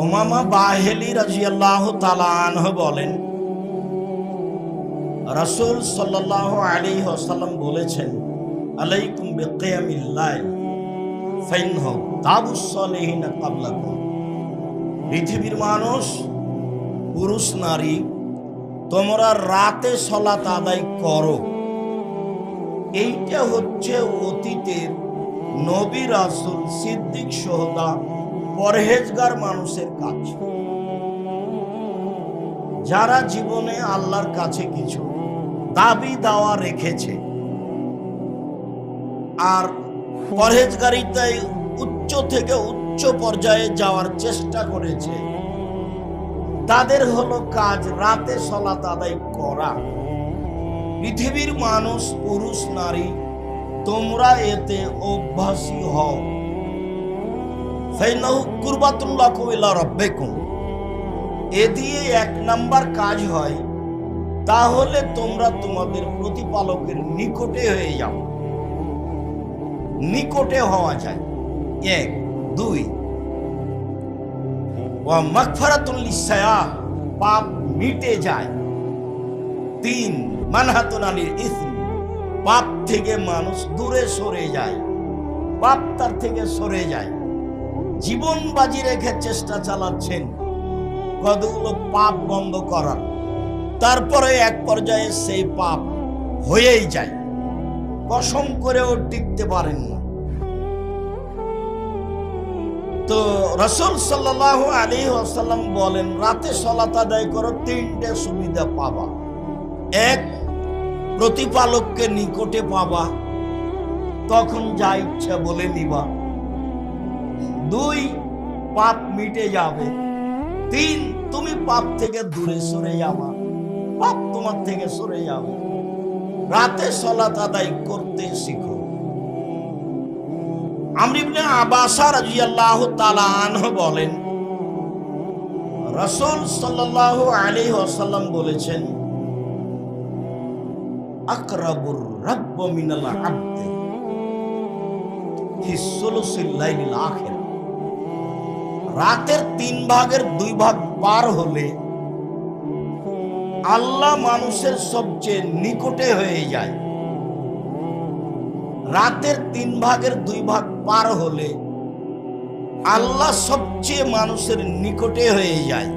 উমামা বাহিলি রাদিয়াল্লাহু তাআলা আনহু বলেন, রাসূল সাল্লাল্লাহু আলাইহি ওয়াসাল্লাম বলেছেন, আলাইকুম বিকিয়ামিল লাইল ফাইনহু দাবুস সালিহিনা ক্বাবলাকুম। পৃথিবীর মানুষ, পুরুষ নারী, তোমরা রাতে সালাত আদায় করো। এইটা হচ্ছে অতীতের নবী, রাসূল, সিদ্দিক, শুহাদা, পরহেজগার মানুষের কাজ। যারা জীবনে আল্লাহর কাছে কিছু দাবি দাওয়া রেখেছে আর পরহেজগারিতায় উচ্চ থেকে উচ্চ পর্যায়ে যাওয়ার চেষ্টা করেছে, তাদের হলো কাজ রাতে সালাত আদায় করা। পৃথিবীর মানুষ, পুরুষ নারী, তোমরা এতে অভ্যাসী হও। ফাইনাহু কুরবাতুল লাকুম ইলা রাব্বিকুম। এ দিয়ে এক নাম্বার কাজ হয়, তাহলে তোমরা তোমাদের প্রতিপালকের নিকটে হয়ে যাও। নিকটে হওয়া যায় এক। দুই, ওয়া মাগফিরাতুল লিসায়া, পাপ মিটে যায়। তিন, মানহাতুন আনিল ইসম, পাপ থেকে মানুষ দূরে সরে যায়, পাপ তার থেকে সরে যায়। জীবন বাজি রেখে চেষ্টা চালাচ্ছেন কতগুলো পাপ বন্ধ করার, তারপরে এক পর্যায়ে সেই পাপ হয়েই যায়, কসম করেও টিকতে পারেন না। তো রাসূল সাল্লাল্লাহু আলাইহি ওয়াসাল্লাম বলেন, রাতে সালাত আদায় করো, তিনটে সুবিধা পাবা। এক, প্রতিপালককে নিকটে পাবা, তখন যা ইচ্ছা বলে নিবা। দুই, পাপ মিটে যাবে। তিন, তুমি পাপ থেকে দূরে সরে যাবা, পাপ তোমার থেকে সরে যাবে। রাতে সালাত আদায় করতে শিখো। আমর ইবনে আবাসা রাদিয়াল্লাহু তাআলা আনহু বলেন, রাসূল সাল্লাল্লাহু আলাইহি ওয়াসাল্লাম বলেছেন, আকরাবুর রাব্ব মিনাল আবদ ফি সুলুসিল লাইলিল আখির। রাতের 3 ভাগের 2 ভাগ পার হলে আল্লাহ মানুষের সবচেয়ে নিকটে হয়ে যায়। রাতের 3 ভাগের 2 ভাগ পার হলে আল্লাহ সবচেয়ে মানুষের নিকটে হয়ে যায়।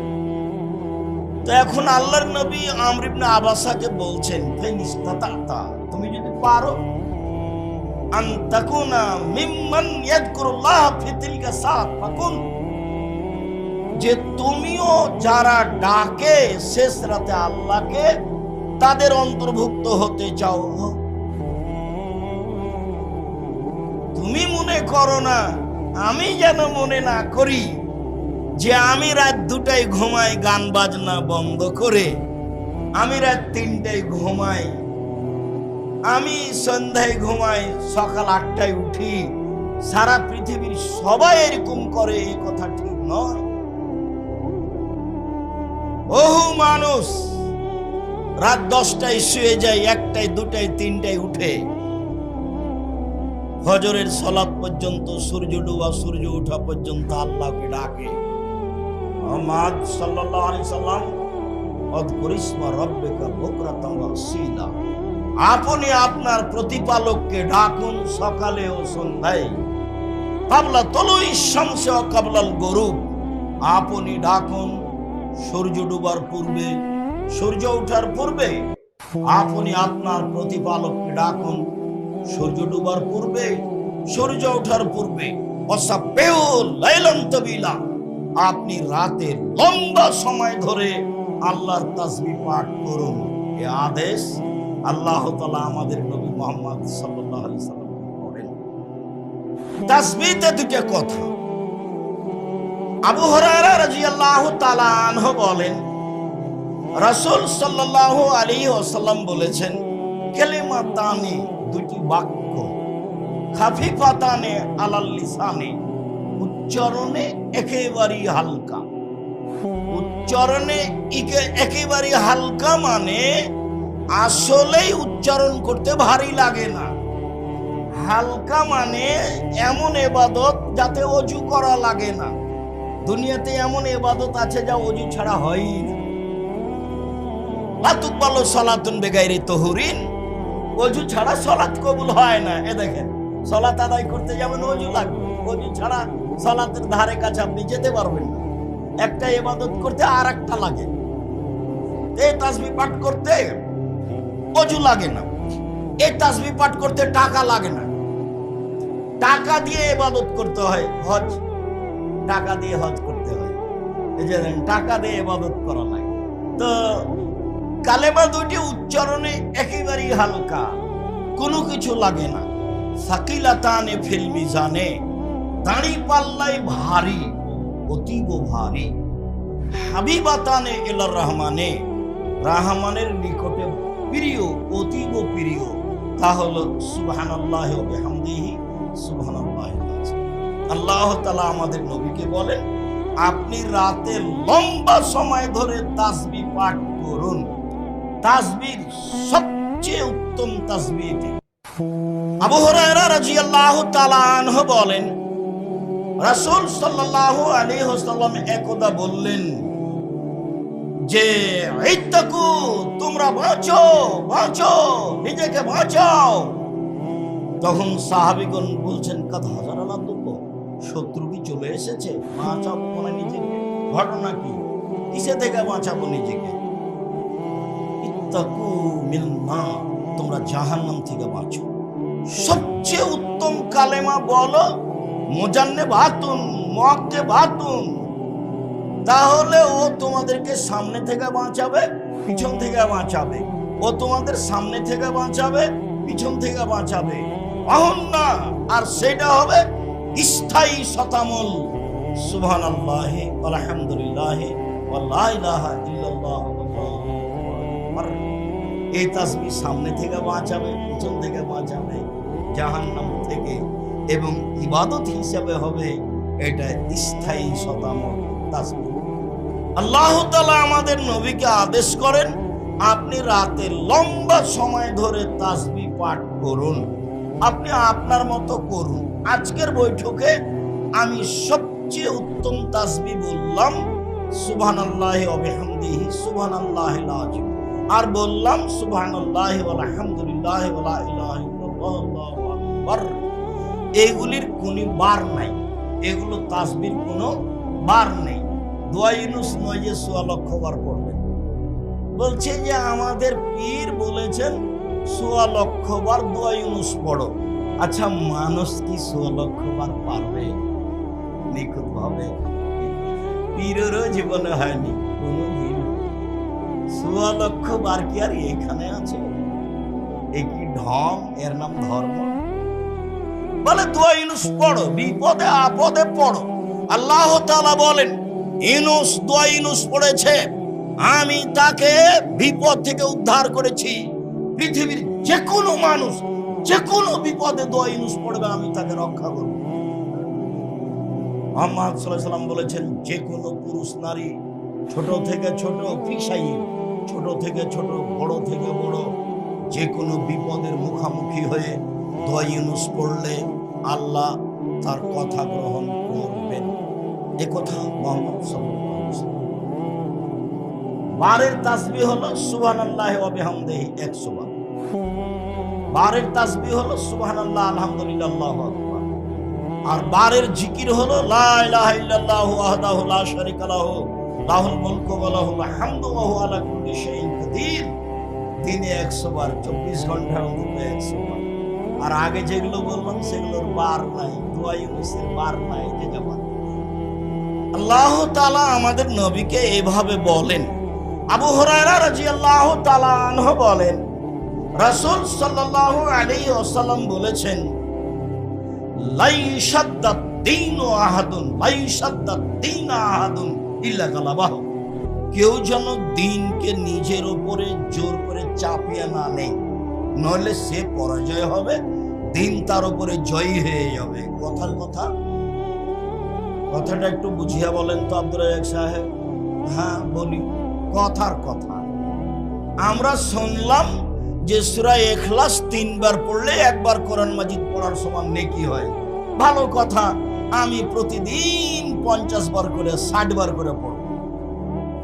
তো এখন আল্লাহর নবী আমর ইবনে আবাসাকে বলছেন, ফাইনিস্তাতা, তুমি যদি পারো, আনতাকুনা মিম্মান ইয়াযকুরুল্লাহ ফি তিলকা সাআত ফাকুন, যে তুমিও যারা ডাকে শেষ রাতে আল্লাহকে, তাদের অন্তর্ভুক্ত হতে চাও। তুমি মনে করো না, আমি যেন মনে না করি যে আমি রাত 2টায় ঘুমাই গান বাজনা বন্ধ করে, আমি রাত 3টায় ঘুমাই, আমি সন্ধ্যায় ঘুমাই, সকাল 8টায় উঠি। সারা পৃথিবীর সবাই এরকম করে, এই কথা ঠিক নয়। বহু মানুষ রাত 10টায় শুয়ে যায়, 1টায় 2টায় 3টায় উঠে ফজরের সালাত পর্যন্ত, সূর্য ডোবা সূর্য ওঠা পর্যন্ত আল্লাহকে ডাকে। মুহাম্মদ সাল্লাল্লাহু আলাইহি সাল্লাম, আযকুর ইসমা রাব্বিকা বুকরাতান ওয়া আসীলা, আপনি আপনার প্রতিপালককে ডাকুন সকালে ও সন্ধ্যায়। কাবলা তুলুই শামসি ওয়া কাবলাল গুরুব, আপনি ডাকুন সূর্য ডুবার পূর্বে, সূর্য ওঠার পূর্বে। আপনি আপনার প্রতিপালককে ডাকুন সূর্য ডুবার পূর্বে, সূর্য ওঠার পূর্বে। ওয়াসাব্বিহু লাইলান তাবিলা, আপনি রাতে লম্বা সময় ধরে আল্লাহর তাসবিহ পাঠ করুন। এই আদেশ আল্লাহ তাআলা আমাদের নবী মুহাম্মদ সাল্লাল্লাহু আলাইহি সাল্লাম করেন। তাসবিহতে দুটো কথা। আবু হুরায়রা রাদিয়াল্লাহু তাআলা আনহু বলেন, রাসূল সাল্লাল্লাহু আলাইহি ওয়াসাল্লাম বলেছেন, কালিমাতানি, দুটি বাক্য, খাফিফাতানে আলাল লিসানে, উচ্চারণে একেবারেই হালকা। উচ্চারণে একেবারেই হালকা মানে আসলেই উচ্চারণ করতে ভারী লাগে না। হালকা মানে এমন ইবাদত যাতে ওযু করা লাগে না, দুনিয়াতে এমন ইবাদত আছে যা ওযু ছাড়া হয়ই না। লা তুকবালু সালাতুন বিগাইরি তুহুরিন, ওযু ছাড়া সালাত কবুল হয় না। এ দেখেন, সালাত আদায় করতে যাবেন ওযু লাগবে, ওযু ছাড়া সালাতের ধারে কাছে আপনি যেতে পারবেন না। একটা ইবাদত করতে আরেকটা লাগে। এই তাসবিহ পাঠ করতে ওযু লাগে না, এই তাসবিহ পাঠ করতে টাকা লাগে না। টাকা দিয়ে ইবাদত করতে হয়, হজ টাকা দিয়ে হজ করতে হয়, এই যে টাকা দিয়ে ইবাদত করা লাগে। তো কালেমা দুটি উচ্চারণে একেবারেই হালকা, কোনো কিছু লাগে না। সাকিলাতানে ফিল মিজানে, দাড়ি পাল্লাই ভারী, অতীব ভারী। হাবিবাতানে ইলার রহমানে, রহমানের নিকটে প্রিয়, অতীব প্রিয়। তা হলো সুবহানাল্লাহি ওয়া বিহামদিহি সুবহানাল্লাহিল আযীম। আল্লাহ তাআলা আমাদের নবীকে বলেন, আপনি রাতে লম্বা সময় ধরে তাসবিহ পাঠ করুন। তাসবিহ সবচেয়ে উত্তম তাসবিহ এটি। আবু হুরায়রা রাদিয়াল্লাহু তাআলা আনহু বলেন, রাসূল সাল্লাল্লাহু আলাইহি ওয়াসাল্লাম একদা বললেন যে ইত্তাকু, তোমরা বাঁচো, বাঁচো, নিজেকে বাঁচাও। তখন সাহাবীগণ বলছেন, কাদ হাজার আলাদুল্লাহ, শত্রু কি চলে এসেছে? বাঁচাবো মানে নিজেকে, ঘটনা কি? কিসে থেকে বাঁচাবো নিজেকে? ইত্তাকু মিনান নার, তোমরা জাহান্নাম থেকে বাঁচো। সবচেয়ে উত্তম কালেমা বলো মুজান্নিবাতুন মুআক্কিবাতুন। তাহলে ও তোমাদেরকে সামনে থেকে বাঁচাবে, পিছন থেকে বাঁচাবে। ও তোমাদের সামনে থেকে বাঁচাবে, পিছন থেকে বাঁচাবে। অহন্না, আর সেটা হবে স্থায়ী শতামল। সুবহানাল্লাহি আলহামদুলিল্লাহি ওয়া লা ইলাহা ইল্লাল্লাহ। এই তাসবিহ সামনে থেকে বাঁচাবে, পিছন থেকে বাঁচাবে, জাহান্নাম থেকে, এবং ইবাদত হিসেবে হবে এটা স্থায়ী শতামল তাসবিহ। আল্লাহ তাআলা আমাদের নবীকে আদেশ করেন, আপনি রাতে লম্বা সময় ধরে তাসবিহ পাঠ করুন। আপনি আপনার মতো করুন। আজকের বৈঠকে আমি সবচেয়ে উত্তম তাসবিহ বললাম সুবহানাল্লাহি ওয়া বিহামদিহি সুবহানাল্লাহিল আযীম, আর বললাম সুবহানাল্লাহি ওয়া আলহামদুলিল্লাহি ওয়া লা ইলাহা ইল্লাল্লাহ আল্লাহু আকবার। এগুলির কোনো বার নাই, এগুলো তাসবিহর কোনো বার নেই। দোয়া ইউনুস নয় যে ১৬ লক্ষ বার পড়বেন, বলছে যে আমাদের পীর বলেছেন ১৬ লক্ষ বার দোয়া ইউনুস পড়ো। আচ্ছা, মানুষ কি ১৬ লক্ষ বার পারবে নিখুঁত ভাবে? পীরেরও জীবনে হয়নি কোনদিন। ১৬ লক্ষ বার কি আর এখানে আছে? এ কি ঢং? এর নাম ধর্ম? বলে দোয়া ইউনুস পড়ো, বিপদে আপদে পড়ো। আল্লাহ তাআলা বলেন, ইউনুস দোয়া ইউনুস পড়েছে, আমি তাকে বিপদ থেকে উদ্ধার করেছি। পৃথিবীর যে কোনো মানুষ যে কোনো বিপদে দোয়া ইউনুস পড়বে, আমি তাকে রক্ষা করব। মুহাম্মদ সাল্লাল্লাহু আলাইহি ওয়াসাল্লাম বলেছেন, যে কোনো পুরুষ নারী, ছোট থেকে ছোট, ফিসাই, ছোট থেকে ছোট, বড় থেকে বড়, যে কোনো বিপদের মুখোমুখি হয়ে দোয়া ইউনুস পড়লে আল্লাহ তার কথা গ্রহণ করবেন। এ কথা মুহাম্মদ সাল্লাল্লাহু আলাইহি ওয়াসাল্লাম। বারের তাসবিহ হলো সুবহানাল্লাহি ওয়া বিহামদিহি 100 বার। বারের তাসবিহ হলো সুবহানাল্লাহ আলহামদুলিল্লাহ আল্লাহু আকবার। আর বারের জিকির হলো লা ইলাহা ইল্লাল্লাহু ওয়াহদাহু লা শারীকা লাহু লাহুল মুলকু ওয়া লাহুল হামদু ওয়া হুয়া আলা কুল্লি শাইইন কাদির। দিনে 100 বার, 24 ঘন্টার মধ্যে 100 বার। আর আগে যেগুলো বললাম সেগুলোর বার নাই, দোয়া ইউনুসের বার নাই। যে যেমন আল্লাহ তাআলা আমাদের নবীকে এভাবে বলেন। আবু হুরায়রা রাদিয়াল্লাহু তাআলা আনহু বলেন, রাসূল সাল্লাল্লাহু আলাইহি ওয়াসাল্লাম বলেছেন, লাইশাদ্দাদ দীনু আহাদুন লাইশাদ্দাদ দীন আহাদুন ইল্লা গালাবাহু। কেউ যেন দ্বীনকে নিজের উপরে জোর করে চাপিয়ে না নেয়, নইলে সে পরাজয় হবে, দ্বীন তার উপরে জয়ী হয়ে যাবে। কথার কথা, কথাটা একটু বুঝিয়ে বলেন তো আব্দুর রাজ্জাক সাহেব। হ্যাঁ বলি, কথার কথা। আমরা শুনলাম যে সূরা ইখলাস 3 বার পড়লে 1 বার কোরআন মাজিদ পড়ার সমান নেকি হয়। ভালো কথা, আমি প্রতিদিন 50 বার করে 60 বার করে পড়ব,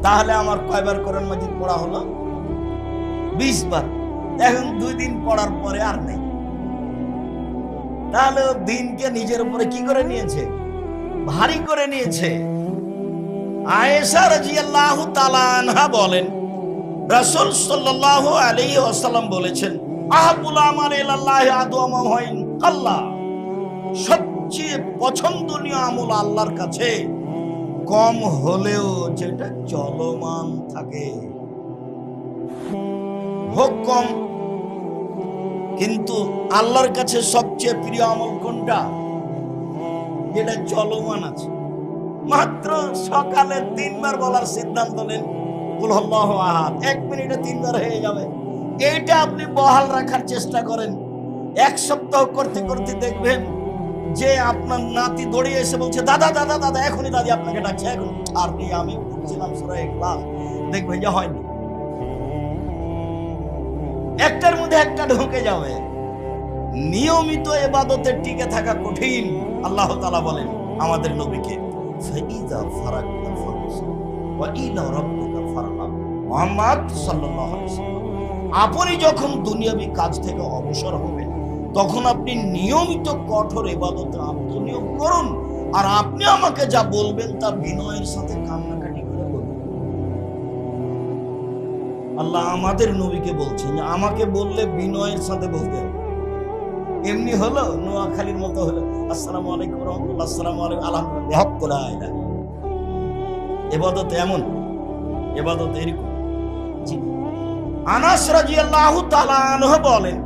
তাহলে আমার কয়বার কোরআন মাজিদ পড়া হলো? 20 বার। এখন 2 দিন পড়ার পরে আর নেই। তাহলে দিনকে নিজের উপরে কি করে নিয়েছে? ভারী করে নিয়েছে। আয়েশা রাদিয়াল্লাহু তাআলা আনহা বলেন, রাসূল সাল্লাল্লাহু আলাইহি ওয়াসাল্লাম বলেছেন, আহাবুল আমাল ইলাল্লাহি আদওয়ামু হাইন আল্লাহ, সবচেয়ে পছন্দনীয় আমল আল্লাহর কাছে কম হলেও যেটা চলমান থাকে। হোক কম, কিন্তু আল্লাহর কাছে সবচেয়ে প্রিয় আমল কোনটা? যেটা চলমান আছে। মাত্র সকালে 3 বার বলার সিদ্ধান্ত নেন, কুল হুয়াল্লাহু আহাদ, 1 মিনিটে 3 বার হয়ে যাবে। এইটা আপনি বহাল রাখার চেষ্টা করেন। 1 সপ্তাহ করতে করতে দেখবেন যে আপনার নাতি দৌড়িয়ে এসে বলছে, দাদা দাদা দাদা, এখনই দাদি আপনাকে ডাকছে। এখন আর নেই, আমি পড়ছিলাম সূরা ইখলাস, দেখবেন যে হয়নি। একটার মধ্যে একটা ঢুকে যাবে। নিয়মিত ইবাদতে টিকে থাকা কঠিন। আল্লাহ তাআলা বলেন আমাদের নবীকে, ফাইযা ফারাগতা ফানসাব ওয়া ইলা রাব্বিকা ফারগাব। মুহাম্মদ সাল্লাল্লাহু আলাইহি ওয়াসাল্লাম, আপনি যখন দুনিয়াবি কাজ থেকে অবসর হবেন, তখন আপনি নিয়মিত কঠোর ইবাদতে আত্মনিয়োগ করুন। আর আপনি আমাকে যা বলবেন তা বিনয়ের সাথে কান্নাকাটি করে বলবেন। আল্লাহ আমাদের নবীকে বলছেন যে আমাকে বললে বিনয়ের সাথে বলতে হবে। এমনি হলো নোয়াখালীর মতো হলো, আসসালামু আলাইকুম ওয়া রাহমাতুল্লাহ, আসসালামু আলাইকুম, আলহামদুলিল্লাহ। ইবাদত এমন, ইবাদত এরকম। জি, আনাস রাদিয়াল্লাহু তাআলা আনহু বলেন,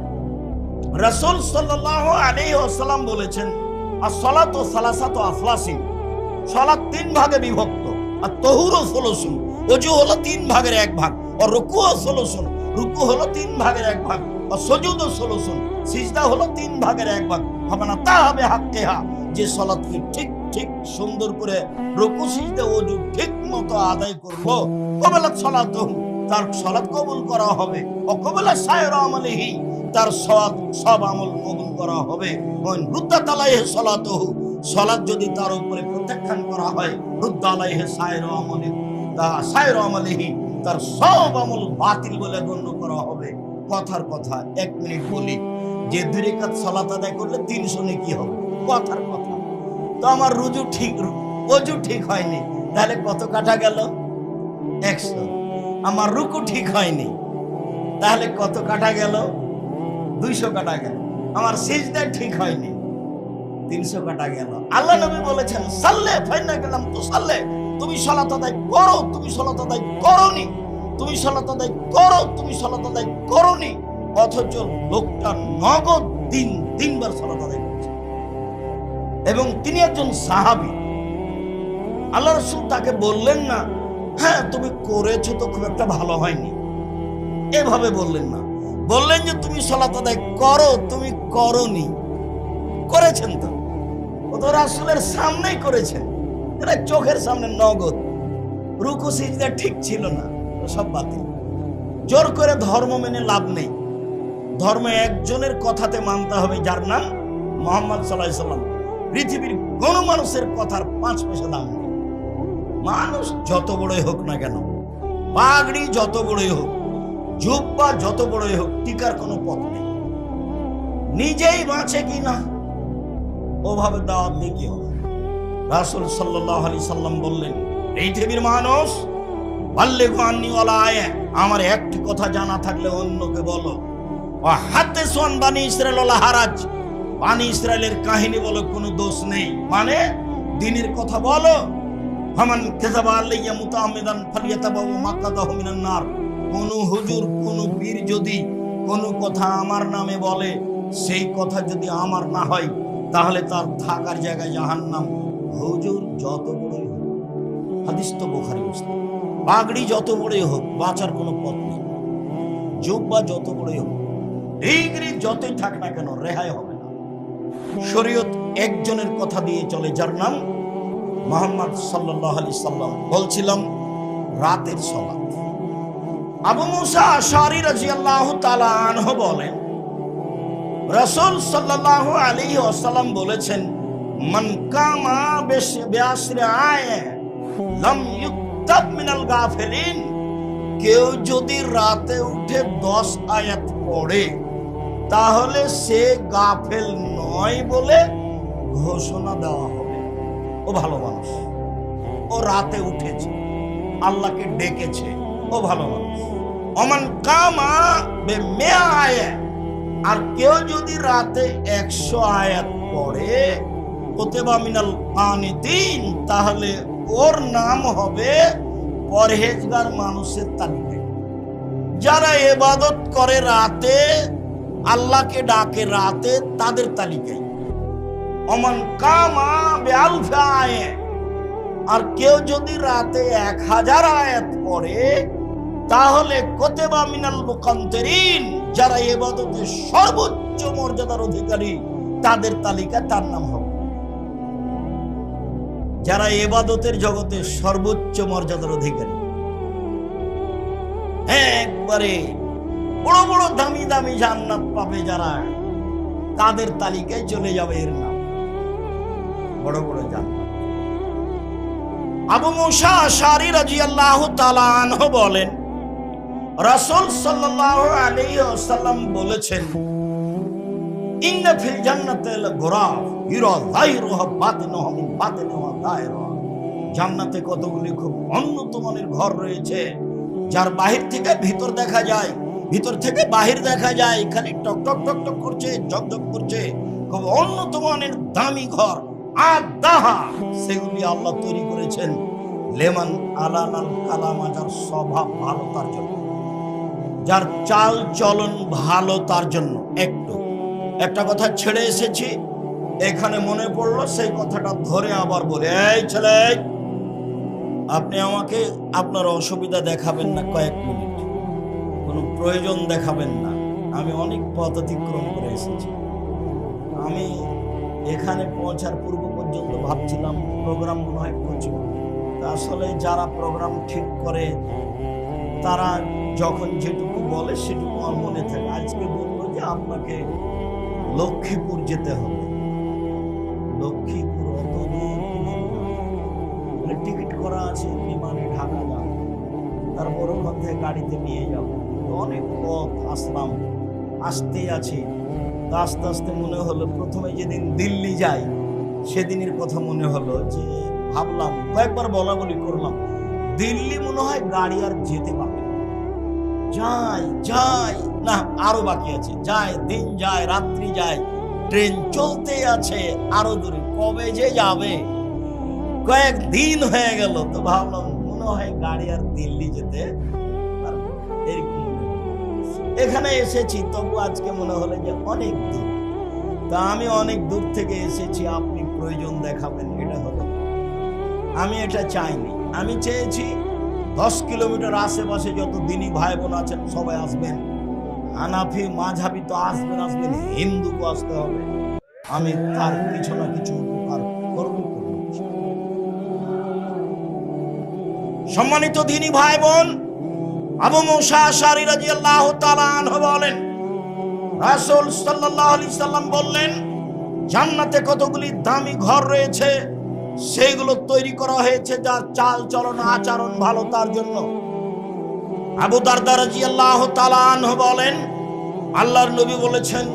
রাসূল সাল্লাল্লাহু আলাইহি ওয়াসাল্লাম বলেছেন, as-salatu salasatu aflasin, সালাত 3 ভাগে বিভক্ত। আর তাহুরু সুলুসুন, ওযু হলো 3 ভাগের 1 ভাগ। আর রুকুও সুলুসুন, রুকু হলো 3 ভাগের 1 ভাগ। আর সুজুদু সুলুসুন, সিজদা হলো 3 ভাগের 1 ভাগ। হবানা তাহাবে হাক্কিহা, যে সালাতকে ঠিক ঠিক সুন্দর করে রুকু সিজদা ওযু ঠিক মতো আদায় করলো, কবুলাত সালাতুহু, তার সালাত কবুল করা হবে। ও কবুলা সায়র আমলিহি, তার সব আমল কবুল করা হবে। ওয়ান রুদ্দাত আলাইহি সালাতুহু, সালাত যদি তার উপরে প্রত্যাখ্যান করা হয়, রুদ্দা আলাইহি সায়র আমলিহি, তা সায়র আমলিহি, তার সব আমল বাতিল বলে গণ্য করা হবে। কথার কথা, 1 মিনিট বলি, যে 2 রাকাত সালাত আদায় করলে 300 নেকি হবে। কথার কথা। তো আমার ওযু ঠিক হয়নি, তাহলে কত কাটা গেল? 100। আমার রুকু ঠিক হয়নি, তাহলে কত কাটা গেল? 200 কাটা গেল। আমার সিজদা ঠিক হয়নি, 300 কাটা গেল। আল্লাহ নবী বলেছেন, সাল্লে ফাইন্না কালাম তো সাল্লে, তুমি সালাত আদায় করো, তুমি সালাত আদায় করোনি, তুমি সালাত আদায় করো, তুমি সালাত আদায় করোনি। অথচ লোকটা নগদ 3 বার সালাত আদায় করছে, এবং তিনি একজন সাহাবী। আল্লাহ রাসূল তাকে বললেন না, হ্যাঁ তুমি করেছো তো খুব একটা ভালো হয়নি, এভাবে বললেন না। বললেন যে তুমি সালাত আদায় করো, তুমি করোনি। করেছেন তো, ও তো রাসূলের সামনেই করেছেন, এটা চোখের সামনে নগদ। রুকু সিজদা ঠিক ছিল না, সব বাতিল। জোর করে ধর্ম মেনে লাভ নেই। ধর্ম একজনের কথাতে মানতে হবে, যার নাম মুহাম্মদ সাল্লাল্লাহু আলাইহি ওয়াসাল্লাম। পৃথিবীর কোন মানুষের কথার 5 পয়সা দাম নেই। মানুষ যত বড়ই হোক না কেন, পাগড়ি যত বড়ই হোক, জুব্বা যত বড়ই হোক, টিকার কোনো পথ নেই। নিজেই বাঁচে কি না, ওভাবে দাওয়াত দিয়ে কি হবে? রাসূল সাল্লাল্লাহু আলাইহি সাল্লাম বললেন, পৃথিবীর মানুষ, বাল্লিগু আন্নী ওয়ালা আয়া, আমার একটি কথা জানা থাকলে অন্যকে বলো। ওয়া হাদিসু আন বানি ইসরাঈল ওয়ালা হারাজ, বানি ইসরাইলের কাহিনী বলো, কোনো দোষ নেই। মানে দ্বীনের কথা বলো। ফামান কাযাবা আলাইয়া মুতাআম্মিদান ফালিয়াতাবাওয়া মাকআদাহু মিনান নার, কোন হুজুর, কোন পীর যদি কোন কথা আমার নামে বলে, সেই কথা যদি আমার না হয়, তাহলে তার থাকার জায়গায় জাহান্নাম। হুজুর যত বড়ই হোক, হাদিস তো বুখারী মুসলিম, পাগড়ি যত বড়ই হোক, বাঁচার কোনো পথ নেই। জুব্বা যত বড়ই হোক, ডিগ্রি যতই থাক না কেন, রেহাই হবে না। শরীয়ত একজনের কথা দিয়ে চলে, যার নাম মুহাম্মদ সাল্লাল্লাহু আলাইহি সাল্লাম। বলছিলাম রাতের সালাত। আবু মুসা আশআরী রাদিয়াল্লাহু তাআলা আনহু বলেন, রাসূল সাল্লাল্লাহু আলাইহি ওয়াসাল্লাম বলেছেন, মান কামা বিআশরি আয়া লাম ইউক্তাব মিনাল গাফিলিন, কেউ যদি রাতে উঠে 10 আয়াত পড়ে তাহলে সে গাফেল নয় বলে ঘোষণা দেওয়া হবে। ও ভালো মানুষ, ও রাতে উঠেছে, আল্লাহকে ডেকেছে, ও ভালো মানুষ। ওমান কামা বিমিয়া আয়া, আর কেউ যদি রাতে 100 আয়াত পড়ে কুতিবা মিনাল কানিতিন, তাহলে ওর নাম হবে পরহেজগার মানুষের তালিকায়। যারা ইবাদত করে রাতে, আল্লাহকে ডাকে রাতে, তাদের তালিকায়। ওমান কামা বিআলফি আয়া, আর কেউ যদি রাতে 1000 আয়াত পড়ে তাহলে কুতিবা মিনাল মুকান্তিরিন, যারা ইবাদতের সর্বোচ্চ মর্যাদার অধিকারী, তাদের তালিকা তার নাম হবে। যারা ইবাদতের জগতে সর্বোচ্চ মর্যাদার অধিকারী, একবারে বড় বড় দামি দামি জান্নাত পাবে যারা, তাদের তালিকায় চলে যাবে এর নাম, বড় বড় জান্নাত। আবু মুসা আশআরী রাদিয়াল্লাহু তাআলা আনহু বলেন, রাসূল সাল্লাল্লাহু আলাইহি ওয়াসাল্লাম বলেছেন, ইন্না ফিল জান্নাতি লাগুরাফ ইরা যাহিরুহা বাতিনুহা মিন বাতিনিহা যাহিরুহা, জান্নাতে কতগুলি খুব উন্নত মানের ঘর রয়েছে, যার বাহির থেকে ভিতর দেখা যায়, ভিতর থেকে বাহির দেখা যায়, খালি টক টক টক টক করছে, ঝকঝক করছে, খুব উন্নত মানের দামি ঘর। আদাহা, সেগুলি আল্লাহ তৈরি করেছেন লেমান আলানাল কালামা, যার স্বভাব ভালো তার জন্য, যার চাল চলন ভালো তার জন্য। একটা কথা ছেড়ে এসেছি, এখানে মনে পড়লো, সেই কথাটা ধরে আবার বলে, এই ছেলে, আপনি আমাকে আপনার অসুবিধা দেখাবেন না কয়েক মিনিট, কোনো প্রয়োজন দেখাবেন না। আমি অনেক পথ অতিক্রম করে এসেছি। আমি এখানে পৌঁছার পূর্ব পর্যন্ত ভাবছিলাম প্রোগ্রাম মনে হয় প্রচুর। আসলে যারা প্রোগ্রাম ঠিক করে তারা যখন যেটুকু বলে সেটুকু আমার মনে থাকে। আজকে বলবো যে আপনাকে লক্ষ্মীপুর যেতে হবে। লক্ষ্মীপুর অত দূর, টিকিট করা আছে, বিমানে ঢাকা যাব, তারপর ওখান থেকে গাড়িতে নিয়ে যাব, অনেক পথ আসলাম, আসতে আছি। আস্তে আস্তে মনে হলো, প্রথমে যেদিন দিল্লি যাই সেদিনের কথা মনে হলো, যে ভাবলাম, কয়েকবার বলা বলি করলাম, দিল্লি মনে হয় গাড়ি আর যেতে পারবে, যাই যাই না, আরো বাকি আছে, যায়, দিন যায়, রাত্রি যায়, ট্রেন চলতে আছে আরো দূরে, কবে যে যাবে, কয়েকদিন হয়ে গেল। তো ভাবলাম মনে হয় গাড়ি আর দিল্লি যেতে পারবে, এরকম। এখানে এসেছি, তবু আজকে মনে হলো যে অনেক দূর। তা আমি অনেক দূর থেকে এসেছি, আপনি প্রয়োজন দেখাবেন, এটা হলো, আমি এটা চাইনি। আমি চেয়েছি 10 কিলোমিটার আশেপাশে যত দিনী ভাই বোন আছেন সবাই আসবেন, হানাফি মাঝহাবি তো আসবেন, হিন্দুকে আসতে হবে, আমি তার কিছু না কিছু উপকার করব। সম্মানিত দিনী ভাই বোন, আবু মুসা আশআরী রাদিয়াল্লাহু তাআলা আনহু বলেন, রাসূল সাল্লাল্লাহু আলাইহি সাল্লাম বললেন, জান্নাতে কতগুলি দামি ঘর রয়েছে, সেগুলো তৈরি করা হয়েছে যার চাল চলন আচরণ ভালো তার জন্য। আবু দারদা রাদিয়াল্লাহু তাআলা আনহু বলেন, আল্লাহর নবী বলেছেন,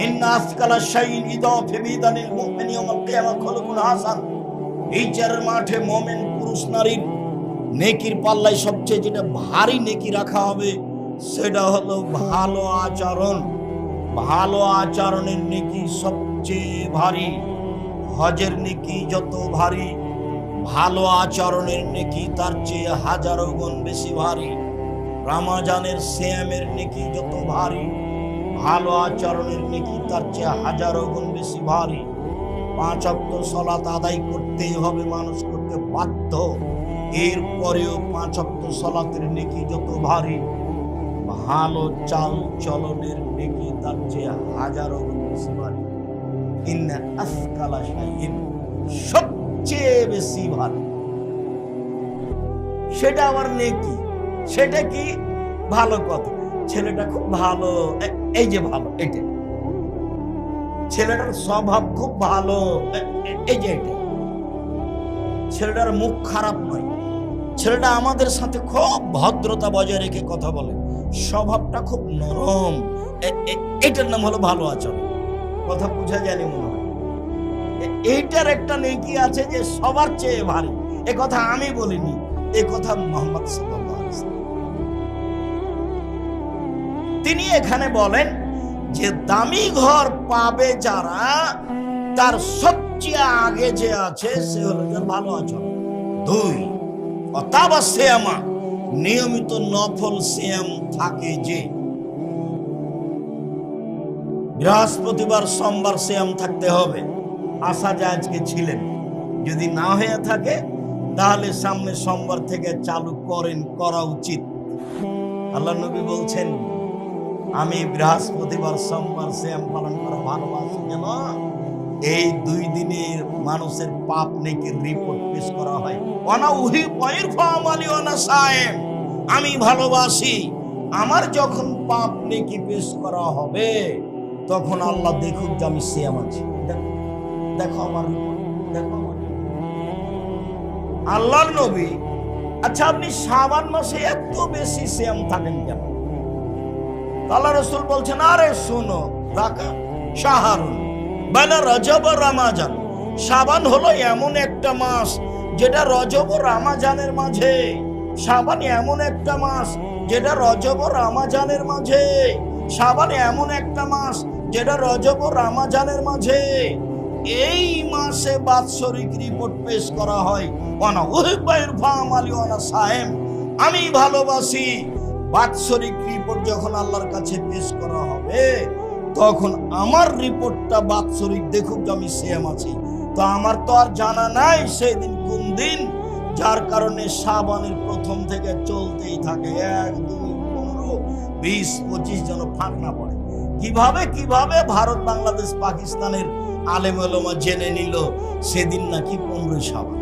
ইন্না আসকালা শাইইন ইদা ফি মিদানিল মুমিনি ইয়াউমাল কিয়ামা খুলুকুন হাসান, বিচারের মাঠে মুমিন পুরুষ নারীর নেকির পাল্লায় সবচেয়ে যেটা ভারী নেকি রাখা হবে সেটা হলো ভালো আচরণ। ভালো আচরণের নেকি সবচেয়ে ভারী। হজের নেকি যত ভারী, ভালো আচরণের নেকি তার চেয়ে হাজারো গুণ বেশি ভারী। রমজানের সিয়ামের নেকি যত ভারী, ভালো আচরণের নেকি তার চেয়ে হাজারো গুণ বেশি ভারী। 5 ওয়াক্ত সালাত আদায় করতেই হবে, মানুষ করতে বাধ্য, এরপরেও 5 ওয়াক্ত সালাতের নেকি যত ভারী, ভালো চাল চলনের নেকি তার চেয়ে হাজারো গুণ বেশি ভারী। ইন্না আসকালা শাইইন, সবচেয়ে বেশি ভারী, সেটা আবার নেকি। সেটা কি? ভালো কথা, ছেলেটা খুব ভালো, এই যে ভালো, এটা ছেলেটার স্বভাব খুব ভালো, এই যে এটা, ছেলেটার মুখ খারাপ নয়, ছেলেটা আমাদের সাথে খুব ভদ্রতা বজায় রেখে কথা বলে, স্বভাবটা খুব নরম, এটার নাম হলো ভালো আচরণ। কথা বোঝা যায়নি মনে হয়? এইটার একটা নেকি আছে যে সবার চেয়ে ভারী। এ কথা আমি বলিনি, এ কথা মুহাম্মদ সাল্লাল্লাহু আলাইহি ওয়াসাল্লাম। তিনি এখানে বলেন যে দামি ঘর পাবে যারা, তার সবচেয়ে আগে যে আছে সে হলো যার ভালো আচরণ। 2, অতাবা সিয়ামা, নিয়মিত নফল সিয়াম থাকে যে। বৃহস্পতিবার সোমবার সিয়াম থাকতে হবে, আশা যে আজকে ছিলেন, যদি না হয়ে থাকে তাহলে সামনে সোমবার থেকে চালু করা উচিত। আল্লাহ নবী বলছেন, আমি বৃহস্পতিবার সোমবার সিয়াম পালন করা ভালোবাসি কেন? এই 2 দিনের মানুষের পাপ নেকির রিপোর্ট পেশ করা হয়। আমি ভালোবাসি, আমার যখন পাপ নেকি পেশ করা হবে তখন আল্লাহ দেখুক যে আমি সিয়াম আছি। দেখো আমার রিপোর্ট, দেখো আমার। আল্লাহর নবী, আচ্ছা আপনি শাবান মাসে এত বেশি সিয়াম থাকেন কেন? আল্লাহ রাসূল বলছেন, আরে শোনো, রাকা শাহরুন বাইনা রজব ও রমাজান, শাবান হলো এমন একটা মাস যেটা রজব ও রমাজানের মাঝে। শাবান এমন একটা মাস যেটা রজব ও রমাজানের মাঝে। শাবান এমন একটা মাস যেটা রজব ও রমাজানের মাঝে। এই মাসে বাৎসরিক রিপোর্ট পেশ করা হয়। ওয়ানা উহিব্বুল ফামালি ওয়ানা সায়েম, আমি ভালোবাসি। বাৎসরিক রিপোর্ট যখন আল্লাহর কাছে পেশ করা হবে তখন আমার রিপোর্টটা বাৎসরিক দেখুক যে আমি সিয়াম আছি। তো আমার তো আর জানা নাই সেই দিন কোন দিন, যার কারণে শাবানের প্রথম থেকে চলতেই থাকে 1, 2, 15, 20, 25 যেন ফাঁক না পড়ে। কিভাবে ভারত, বাংলাদেশ, পাকিস্তানের আলেম ওলামা জেনে নিল সেদিন নাকি 15 শাবান।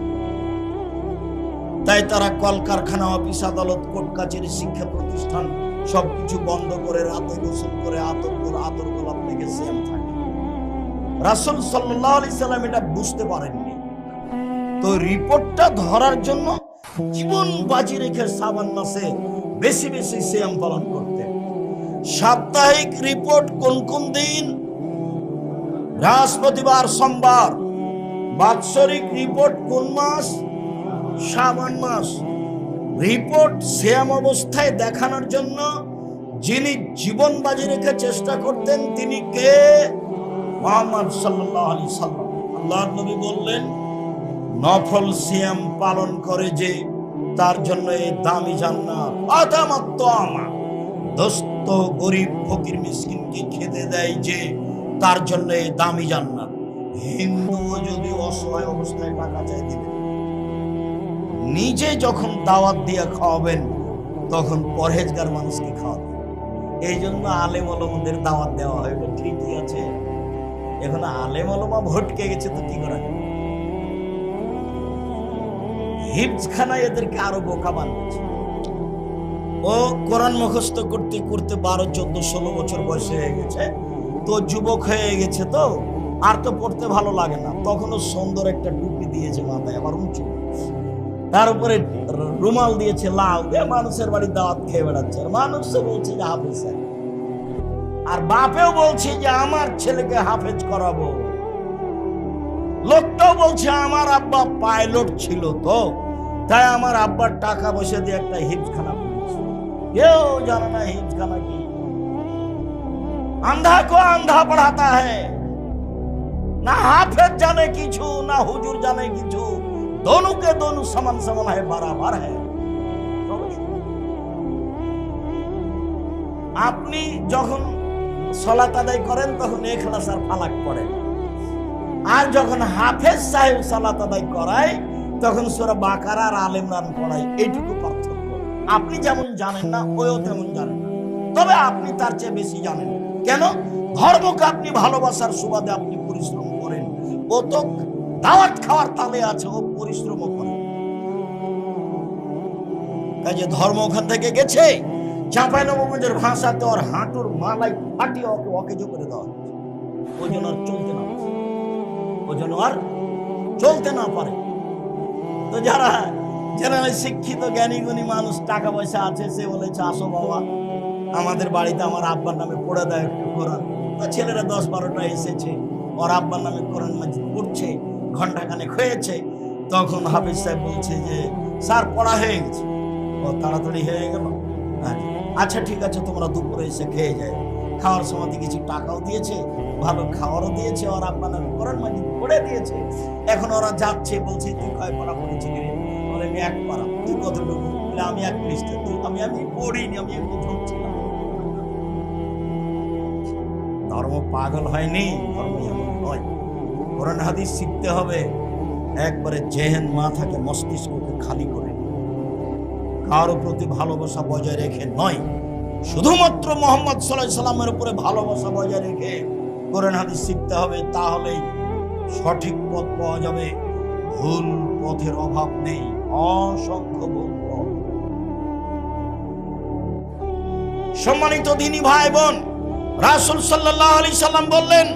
তাই তারা কলকারখানা, অফিস, আদালত, কোর্ট কাছারি, শিক্ষা প্রতিষ্ঠান সবকিছু বন্ধ করে রাতে গোসল করে আতর গোলাপ থেকে সিয়াম থাকে। রাসূল সাল্লাল্লাহু আলাইহি সাল্লাম এটা বুঝতে পারেননি, তো রিপোর্টটা ধরার জন্য জীবন বাজি রেখে শাবান মাসে বেশি বেশি সিয়াম পালন করতেন। সাপ্তাহিক রিপোর্ট কোন কোন দিন? বৃহস্পতিবার, সোমবার। বাৎসরিক রিপোর্ট কোন মাস? শাবান মাস। রিপোর্ট সিয়াম অবস্থায় দেখানোর জন্য যিনি জীবন বাজি রেখে চেষ্টা করতেন তিনি কে? মুহাম্মদ সাল্লাল্লাহু আলাইহি সাল্লাম। আল্লাহর নবী বললেন, নফল সিয়াম পালন করে যে তার জন্য এই দামি জান্নাত। আতামাত্তামা, দোস্ত গরিব ফকির মিসকিনকে খেতে দেয় যে তার জন্য এই দামি জান্নাত। হিন্দুও যদি অসহায় অবস্থায় টাকা চাই দিবে, নিজে যখন দাওয়াত দিয়ে খাওয়াবেন তখন পরহেজগার মানুষকে খাওয়াবেন। এই জন্য আলেম ওলামাদের দাওয়াত দেওয়া হয়, ঠিকই আছে। এখন আলেম ওলামা ভটকে গেছে তো কি করা যাবে? হিফজখানায় এদেরকে আরো বোকা বানিয়েছে। ও কোরআন মুখস্থ করতে করতে 12, 14, 16 বছর বয়স হয়ে গেছে, তো যুবক হয়ে গেছে, তো আর তো পড়তে ভালো লাগে না। তখনও সুন্দর একটা টুপি দিয়েছে মাথায়, আবার উঁচু, তার উপরে রুমাল দিয়েছে লাল, দিয়ে মানুষের বাড়ি দাওয়াত খেয়ে বেড়াচ্ছে। আর মানুষ বলছে যে হাফেজ, আর বাপেও বলছে যে আমার ছেলেকে হাফেজ করাবো। লোকটাও বলছে আমার আব্বা পাইলট ছিল, তো তাই আমার আব্বার টাকা পয়সা দিয়ে একটা হিফজখানা খুলেছে। কেউ জানে না হিফজখানা কি। আন্ধা কো আন্ধা পড়াতা হ্যায়, না হাফেজ জানে কিছু, না হুজুর জানে কিছু। दोनों के दोनों समान समान है, बराबर है। আপনি যখন সালাত আদায় করেন তখন ইখলাস আর ফালাক পড়েন, আর যখন হাফেজ সাহেব সালাত আদায় করায় তখন সূরা বাকারা আর আলে ইমরান পড়ায়। এইটুকু পার্থক্য। আপনি যেমন জানেন না, ওও তেমন জানেন না, তবে আপনি তার চেয়ে বেশি জানেন। কেন? ধর্মকে আপনি ভালোবাসার সুবাদে আপনি পরিশ্রম করেন, ও তো দাওয়াত খাওয়ার তালে আছে, ও পরিশ্রম করে। কাজে ধর্ম ওখান থেকে গেছে, চাঁপাইনবাবগঞ্জের ভাষাতে ওর হাঁটুর মালাই ফাটিয়ে ওকে অকেজো করে দেওয়া হচ্ছে। ও যেন আর চলতে না পারে, ও যেন আর চলতে না পারে। তো যারা জেনারেল শিক্ষিত জ্ঞানী গুণী মানুষ, টাকা পয়সা আছে, সে বলেছে আসো বাবা আমাদের বাড়িতে আমার আব্বার নামে পড়ে দেয় একটু কোরআন। তো ছেলেরা 10-12টা এসেছে, ওর আব্বার নামে কোরআন মাজিদ পড়ছে, ঘন্টাখানেক হয়েছে। তখন হাফিজ সাহেব বলছে যে স্যার পড়া হয়ে গেছে। ও তাড়াতাড়ি হয়ে গেল, আচ্ছা ঠিক আছে তোমরা দুপুরে এসে খেয়ে যায়। খাওয়ার সময় কিছু টাকাও দিয়েছে, ভালো খাওয়ারও দিয়েছে, ওর আব্বার নামে কোরআন মাজিদ পড়ে দিয়েছে। এখন ওরা যাচ্ছে, বলছে তুই কয় পারা পড়েছি রে? বলে আমি 1 পারা। তুই কতটুকু? বলে আমি 1 পৃষ্ঠা। তুই? আমি পড়িনি, আমি এমনি ঝুঁকছিলাম। ধর্ম পাগল হয়নি, ধর্ম এমন নয়। কোরআন হাদিস শিখতে হবে একবারে জেহেন, মাথাকে, মস্তিষ্ককে খালি করে, কারো প্রতি ভালোবাসা বজায় রেখে নয়, শুধুমাত্র মুহাম্মদ সাল্লাল্লাহু আলাইহি সাল্লামের উপরে ভালোবাসা বজায় রেখে কোরআন হাদিস শিখতে হবে। তাহলেই সঠিক পথ পাওয়া যাবে। ভুল পথের অভাব নেই, অসংখ্য ভুল পথ। সম্মানিত দ্বীনী ভাই বোন, রাসূল সাল্লাল্লাহু আলাইহি সাল্লাম বললেন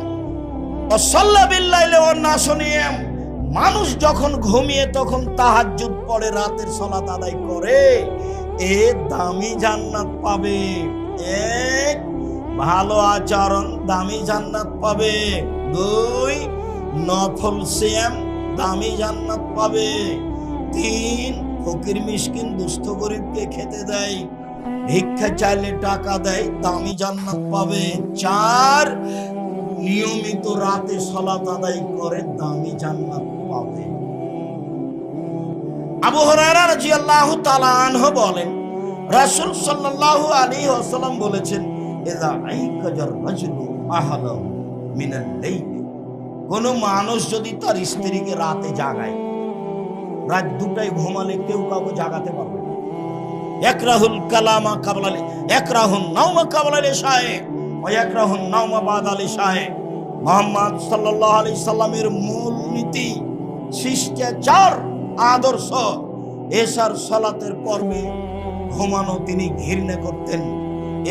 ওয়াসাল্লা বিল্লাইলি ওয়ান নাসু নিয়াম, মানুষ যখন ঘুমিয়ে তখন তাহাজ্জুদ পড়ে, রাতের সালাত আদায় করে, এ দামি জান্নাত পাবে। এক, ভালো আচরণ, দামি জান্নাত পাবে। 2, নফল সিয়াম, দামি জান্নাত পাবে। 3, ফকির মিসকিন দুস্থ গরিবকে খেতে দেয়, ভিক্ষা চাইলে টাকা দেয়, দামি জান্নাত পাবে। 4, নিয়মিত রাতে সালাত আদায় করে, দামি জান্নাত পাবে। আবু হুরায়রা রাদিয়াল্লাহু তাআলা আনহু বলেন রাসূল সাল্লাল্লাহু আলাইহি ওয়াসাল্লাম বলেছেন ইযা আইকাজার রাজুলু আহলা মিনাল লাইল, কোন মানুষ যদি তার স্ত্রীকে রাতে জাগায়, রাত 2টায় ঘুমালে কেউ কাউকে জাগাতে পারবে না। ইয়াকরাহুল কালামা কাবলা, ইয়াকরাহুন নাওমা কাবলা ইশায়ে ওয়া ইয়াকরাহুন নাওমা বাদাল ইশায়ে। মুহাম্মদ সাল্লাল্লাহু আলাইহি সাল্লামের মূল নীতি, শিষ্টাচার, আদর্শ, এশার সালাতের পর্বে ঘুমানো তিনি ঘৃণা করতেন,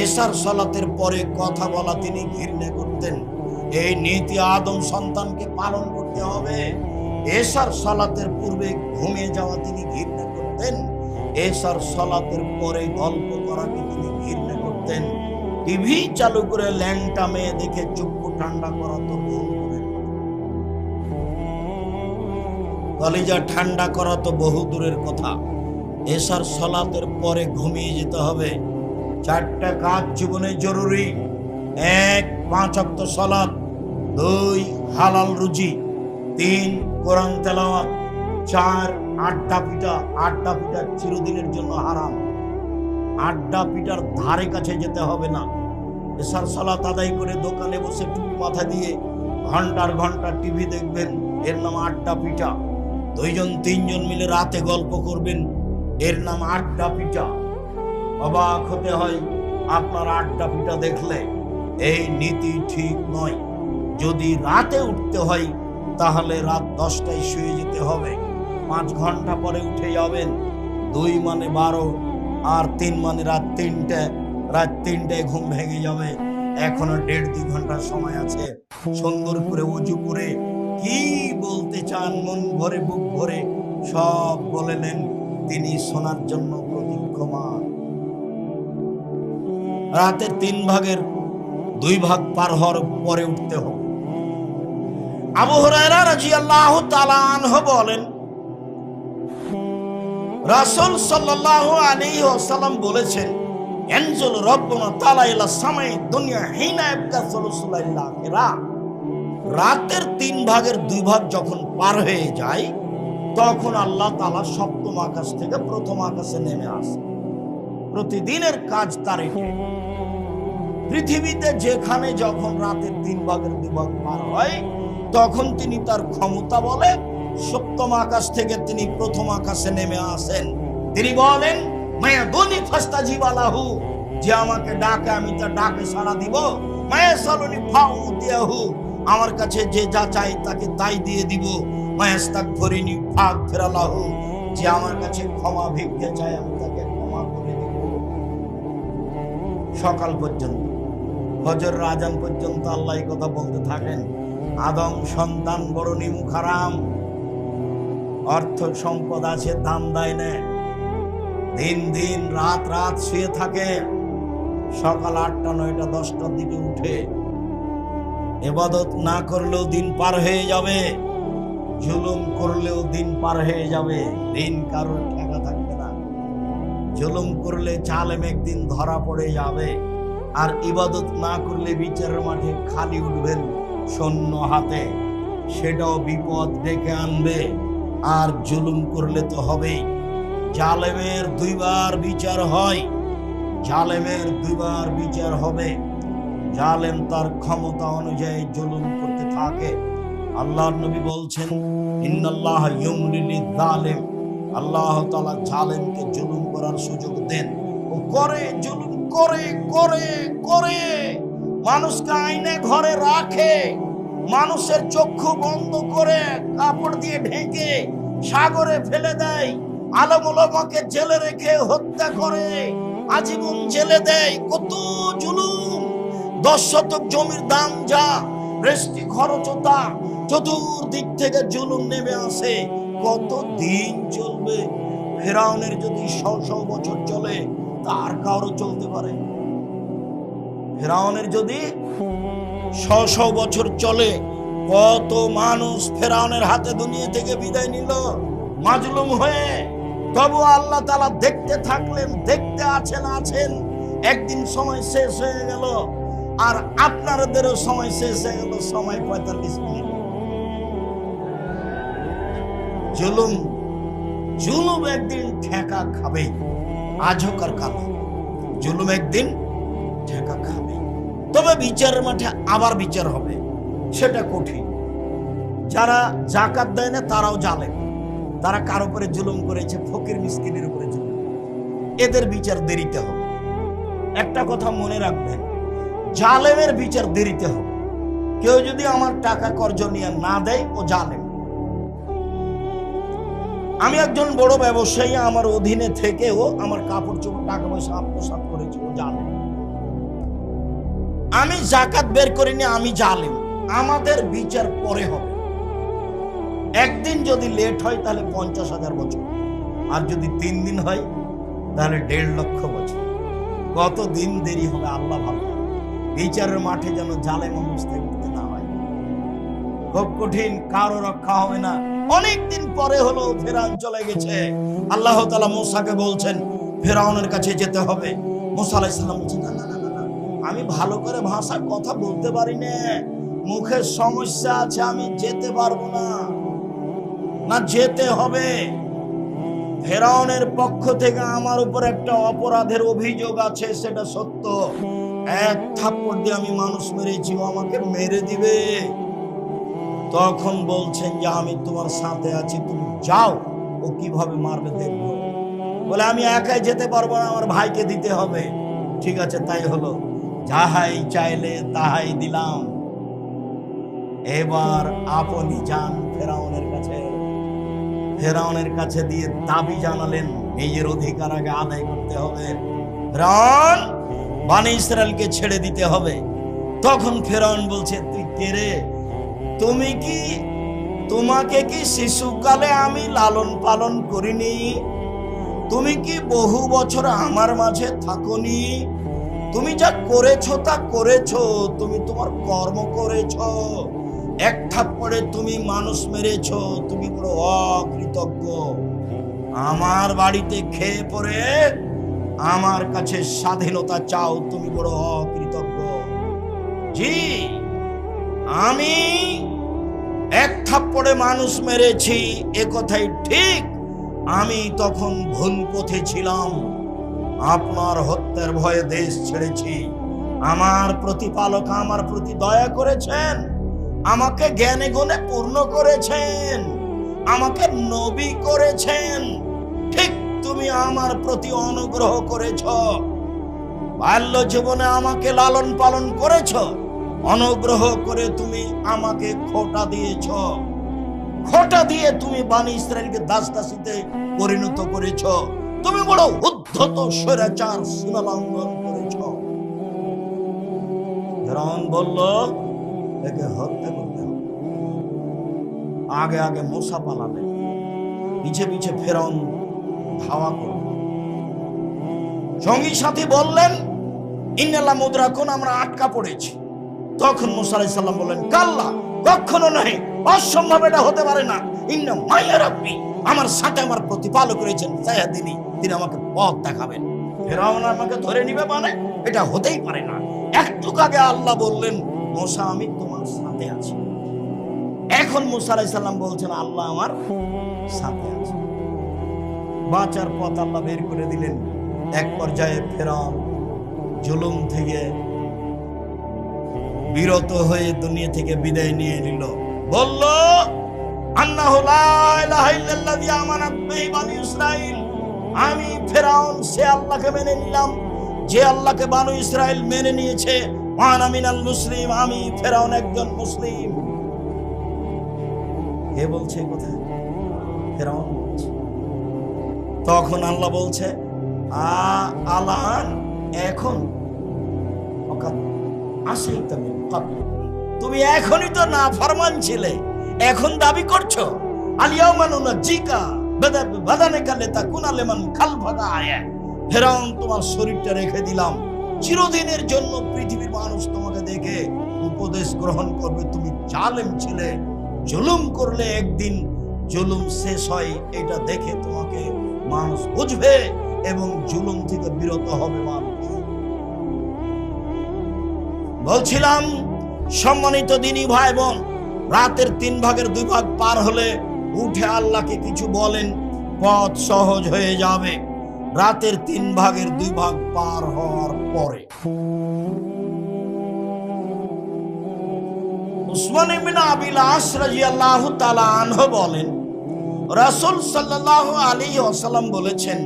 এশার সালাতের পরে কথা বলা তিনি ঘৃণা করতেন। এই নীতি আদম সন্তানকে পালন করতে হবে। এশার সালাতের পূর্বে ঘুমিয়ে যাওয়া তিনি ঘৃণা করতেন, এশার সালাতের পরে গল্প করাকে তিনি ঘৃণা করতেন। টিভি চালু করে ল্যাংটা মেয়ে দেখে চক্ষু ঠান্ডা করা তো ভুল করে, কলিজা ঠান্ডা করা তো বহু দূরের কথা। এশার সালাতের পরে ঘুমিয়ে যেতে হবে। 4টা কাজ জীবনে জরুরি। 1, 5 ওয়াক্ত সালাত। 2, হালাল রুজি। 3, কোরআন তেলাওয়াত। 4, আড্ডা পিটা। আড্ডা পিটা চিরদিনের জন্য হারাম। আড্ডা পিটার ধারে কাছে যেতে হবে না। এশার সালাত আদায় করে দোকানে বসে টুপি মাথা দিয়ে ঘন্টার ঘন্টা টিভি দেখবেন, এর নাম আড্ডা পিটা। 2জন 3জন মিলে রাতে গল্প করবেন, এর নাম আড্ডা পিটা। অবাক হতে হয় আপনার আড্ডা পিটা দেখলে। এই নীতি ঠিক নয়। যদি রাতে উঠতে হয় তাহলে রাত 10টায় শুয়ে যেতে হবে, 5 ঘন্টা পরে উঠে যাবেন। 2 মানে 12 আর 3 মানে রাত 3টে। রাত 3টায় ঘুম ভেঙে যাবে, এখনো 1.5-2 ঘন্টার সময় আছে। সুন্দর করে ওযু করে কি বলতে চান মন ভরে বুক ভরে সব বলে নেন, তিনি শোনার জন্য প্রতীক্ষমান। রাতের 3 ভাগের 2 ভাগ পার হওয়ার পরে উঠতে হবে। আবু হুরায়রা রাদিয়াল্লাহু তাআলা আনহু বলেন রাসূল সাল্লাল্লাহু আলাইহি ওয়াসাল্লাম বলেছেন ইয়ানজুল রাব্বুনা তাআলা ইলা সামাই দুনিয়া হিনা ইবকা সুলুসুল আখিরা। রাতের 3 ভাগের 2 ভাগ যখন পার হয়ে যায় তখন আল্লাহ তাআলা সপ্তম আকাশ থেকে প্রথম আকাশে নেমে আসে। প্রতিদিনের কাজ তার এটা। পৃথিবীতে যেখানে যখন রাতের 3 ভাগের 2 ভাগ পার হয় তখন তিনি তার ক্ষমতা বলে সপ্তম আকাশ থেকে তিনি প্রথম আকাশে নেমে আসেন। তিনি বলেন মায়া দুনি ফাস্তাজিবা লাহু, যে আমাকে ডাকে আমি তার ডাকে সাড়া দিব। মায়া সালুনি ফাউতিয়াহু, আমার কাছে যে যা চাই তাকে তাই দিয়ে দিব। মায়াস্তাগফিরনি ফাগফির লাহু, যে আমার কাছে ক্ষমা ভিক্ষা চায় আমি তাকে ক্ষমা করে দিব। সকাল পর্যন্ত ফজরের আজান পর্যন্ত আল্লাহ এই কথা বলতে থাকেন, আদম সন্তান বড় নিমুখারাম, অর্থ সম্পদ আছে দাম দেয় না, দিন দিন রাত রাত শুয়ে থাকে, সকাল 8টা 9টা 10টার দিকে উঠে ইবাদত না করলেও দিন পার হয়ে যাবে, জুলুম করলেও দিন পার হয়ে যাবে, দিন কারোর ঠেকা থাকবে না। জুলুম করলে জালেম একদিন ধরা পড়ে যাবে, আর ইবাদত না করলে বিচারের মাঠে খালি উঠবেন শূন্য হাতে, সেটাও বিপদ ডেকে আনবে। আর জুলুম করলে তো হবেই, জালেমের 2বার বিচার হয়, জালেমের 2বার বিচার হবে। জালেম তার ক্ষমতা অনুযায়ী জুলুম করতে থাকে। আল্লাহর নবী বলছেন, ইন্নাল্লাহ ইউমলি লিয-যালিম, আল্লাহ তাআলা জালেমকে জুলুম করার সুযোগ দেন। ও করে, জুলুম করে করে করে মানুষকে আইনে ঘরে রাখে, মানুষের চক্ষু বন্ধ করে কাপড় দিয়ে ঢেকে সাগরে ফেলে দেয়, আলেম ওলামাকে জেলে রেখে হত্যা করে, আজীবন জেলে দেয়। কত জুলুম! 10 শতক জমির দাম যা, রেস্টি খরচ তা, চতুর্দিক থেকে জুলুম নেমে আসে। কত দিন চলবে? ফেরাউনের যদি 100 বছর চলে, তার কারো চলতে পারে? ফেরাউনের যদি 100 বছর চলে, কত মানুষ ফেরাউনের হাতে দুনিয়া থেকে বিদায় নিল মাজলুম হয়ে। তবু আল্লাহ তাআলা দেখতে থাকলেন, দেখতে আছেন। একদিন সময় শেষ হয়ে গেল, আর আপনাদেরও সময় শেষ হয়ে গেল, সময় 45 মিনিট। জুলুম একদিন ঠেকা খাবে, আজ হোক আর কাল, জুলুম একদিন ঠেকা খাবে। তবে বিচারের মাঠে আবার বিচার হবে, সেটা কঠিন। যারা যাকাত দেয় না তারাও জালেম, তারা কার উপরে জুলুম করেছে? ফকির মিসকিনের উপরে জুলুম। এদের বিচার দেরিতে হবে। একটা কথা মনে রাখবেন, জালেমের বিচার দেরিতে হবে। কেউ যদি আমার টাকা কর্জ নিয়ে না দেয়, ও জালেম। আমি একজন বড় ব্যবসায়ী, আমার অধীনে থেকেও আমার কাপড় চোপড় টাকা পয়সা আত্মসাৎ করেছে, ও জালেম। আমি যাকাত বের করিনি, আমি জালেম। আমাদের বিচার পরে হবে। একদিন যদি লেট হয় তাহলে 50,000 বছর, আর যদি 3 দিন হয় তাহলে 1.5 লক্ষ বছর। কত দিন দেরি হবে আল্লাহ ভালো। বিচারের মাঠে যেন জালেম অবস্থায় উঠতে না হয়। খুব কঠিন, কারো রক্ষা হবে না। অনেকদিন পরে হলো ফেরাউন চলে গেছে। আল্লাহ তাআলা মূসাকে বলছেন ফেরাউনের কাছে যেতে হবে। মূসা আলাইহিস সালাম বলছেন, না না না না, আমি ভালো করে ভাষা কথা বলতে পারি না, মুখের সমস্যা আছে, আমি যেতে পারবো না। না, যেতে হবে। ফেরাউনের পক্ষ থেকে আমার উপর একটা অপরাধের অভিযোগ আছে, সেটা সত্য। 1 থাপ্পড় দিয়ে আমি মানুষ মেরেছি, ও আমাকে মেরে দিবে। তখন বলছেন যে আমি তোমার সাথে আছি, তুমি যাও, ও কিভাবে মারবে দেখবো। বলে আমি একাই যেতে পারবো না, আমার ভাইকে দিতে হবে। ঠিক আছে, তাই হলো। যাহাই চাইলে তাহাই দিলাম। এবার আপনি যান ফেরাউনের কাছে। ফেরাউনের কাছে দিয়ে দাবি জানালেন, নিজের অধিকার আগে আদায় করতে হবে। ফেরাউন, বনি ইসরাইলকে ছেড়ে দিতে হবে। তখন ফেরাউন বলছে, তুই কে রে? তোমাকে কি শিশুকালে আমি লালন পালন করিনি? তুমি কি বহু বছর আমার মাঝে থাকোনি? তুমি যা করেছো তা করেছো, তুমি তোমার কর্ম করেছো। 1 থাপ্পড়ে তুমি মানুষ মেরেছো, তুমি বড় অকৃতজ্ঞ। আমার বাড়িতে খেয়ে পরে আমার কাছে স্বাধীনতা চাও, তুমি বড় অকৃতজ্ঞ। জি, আমি 1 থাপ্পড়ে মানুষ মেরেছি, এ কথাই ঠিক। আমি তখন ভুল পথে ছিলাম, আপনার হত্যার ভয়ে দেশ ছেড়েছি। আমার প্রতিপালক আমার প্রতি দয়া করেছেন, আমাকে জ্ঞানে গুণে পূর্ণ করেছেন, আমাকে নবী করেছেন। ঠিক তুমি আমার প্রতি অনুগ্রহ করেছ, বাল্য জীবনে আমাকে লালন পালন করেছ, অনুগ্রহ করে তুমি আমাকে খোঁটা দিয়েছ। খোঁটা দিয়ে তুমি বনি ইসরাইলকে দাসদাসীতে পরিণত করেছ। তুমি বড় উদ্ধত স্বৈরাচার, সীমা লঙ্ঘন করেছ। ফেরাউন বলল একে হত্যা করতে হবে। আগে আগে মূসা পালালেন, পিছে পিছে ফেরাউন ধাওয়া করল। সঙ্গী সাথী বললেন ইন্নাল্লাহ মুদরাকুন, আমরা আটকা পড়েছি। তখন মূসা আলাইহিস সালাম বললেন কাল্লা, কখনো নয়, অসম্ভব, এটা হতে পারে না। ইন্না মাইয়া রাব্বি, আমার সাথে আমার প্রতিপালক রয়েছেন, সায়াহদিনী, তিনি আমাকে পথ দেখাবেন। ফেরাউন আমাকে ধরে নিবে মানে এটা হতেই পারে না। একটু আগে আল্লাহ বললেন মূসা আমি তোমার সাথে আছি। এখন মূসা আলাইহিস সালাম বলছেন আল্লাহ আমার সাথে আছে। বাঁচার পথ আল্লাহ বের করে দিলেন। এক পর্যায়ে ফেরাউন জুলুম থেকে বিরত হয়ে দুনিয়া থেকে বিদায় নিয়ে নিল। বলল আন্নাহু লা ইলাহা ইল্লাল্লাযী আমানাত বিহি বানী ইসরাঈল, আমি ফেরাউন সে আল্লাহকে মেনে নিলাম যে আল্লাহকে বানু ইসরাইল মেনে নিয়েছে। ওয়ানা মিনাল মুসলিম, আমি ফেরাউন একজন মুসলিম। কে বলছে কথা? ফেরাউন বলছে। তখন আল্লাহ বলছে আলান, এখন তুমি এখনই তো না ফরমান ছিলে, এখন দাবি করছো আলিয়াউমা নুনাজ্জিকা বাদানাকা লিতাকুনা লিমান খালফাকা আয়া। ফেরাউন তোমার শরীরটা রেখে দিলাম, চিরদিনের জন্য পৃথিবীর মানুষ তোমাকে দেখে উপদেশ গ্রহণ করবে। তুমি জালেম ছিলে, জুলুম করলে একদিন জুলুম শেষ হয়, এটা দেখে তোমাকে মানুষ বুঝবে এবং জুলুম থেকে বিরত হবে মানুষ। বলছিলাম সম্মানিত দিনী ভাই বোন, রাতের 3 ভাগের 2 ভাগ পার হলে উঠে আল্লাহকে কিছু বলেন, পথ সহজ হয়ে যাবে। রাতের 3 ভাগের 2 ভাগ পার হওয়ার পরে উসমান ইবনে আবিল আস রাদিয়াল্লাহু তাআলা আনহু বলেন রাসূল সাল্লাল্লাহু আলাইহি ওয়াসাল্লাম বলেছেন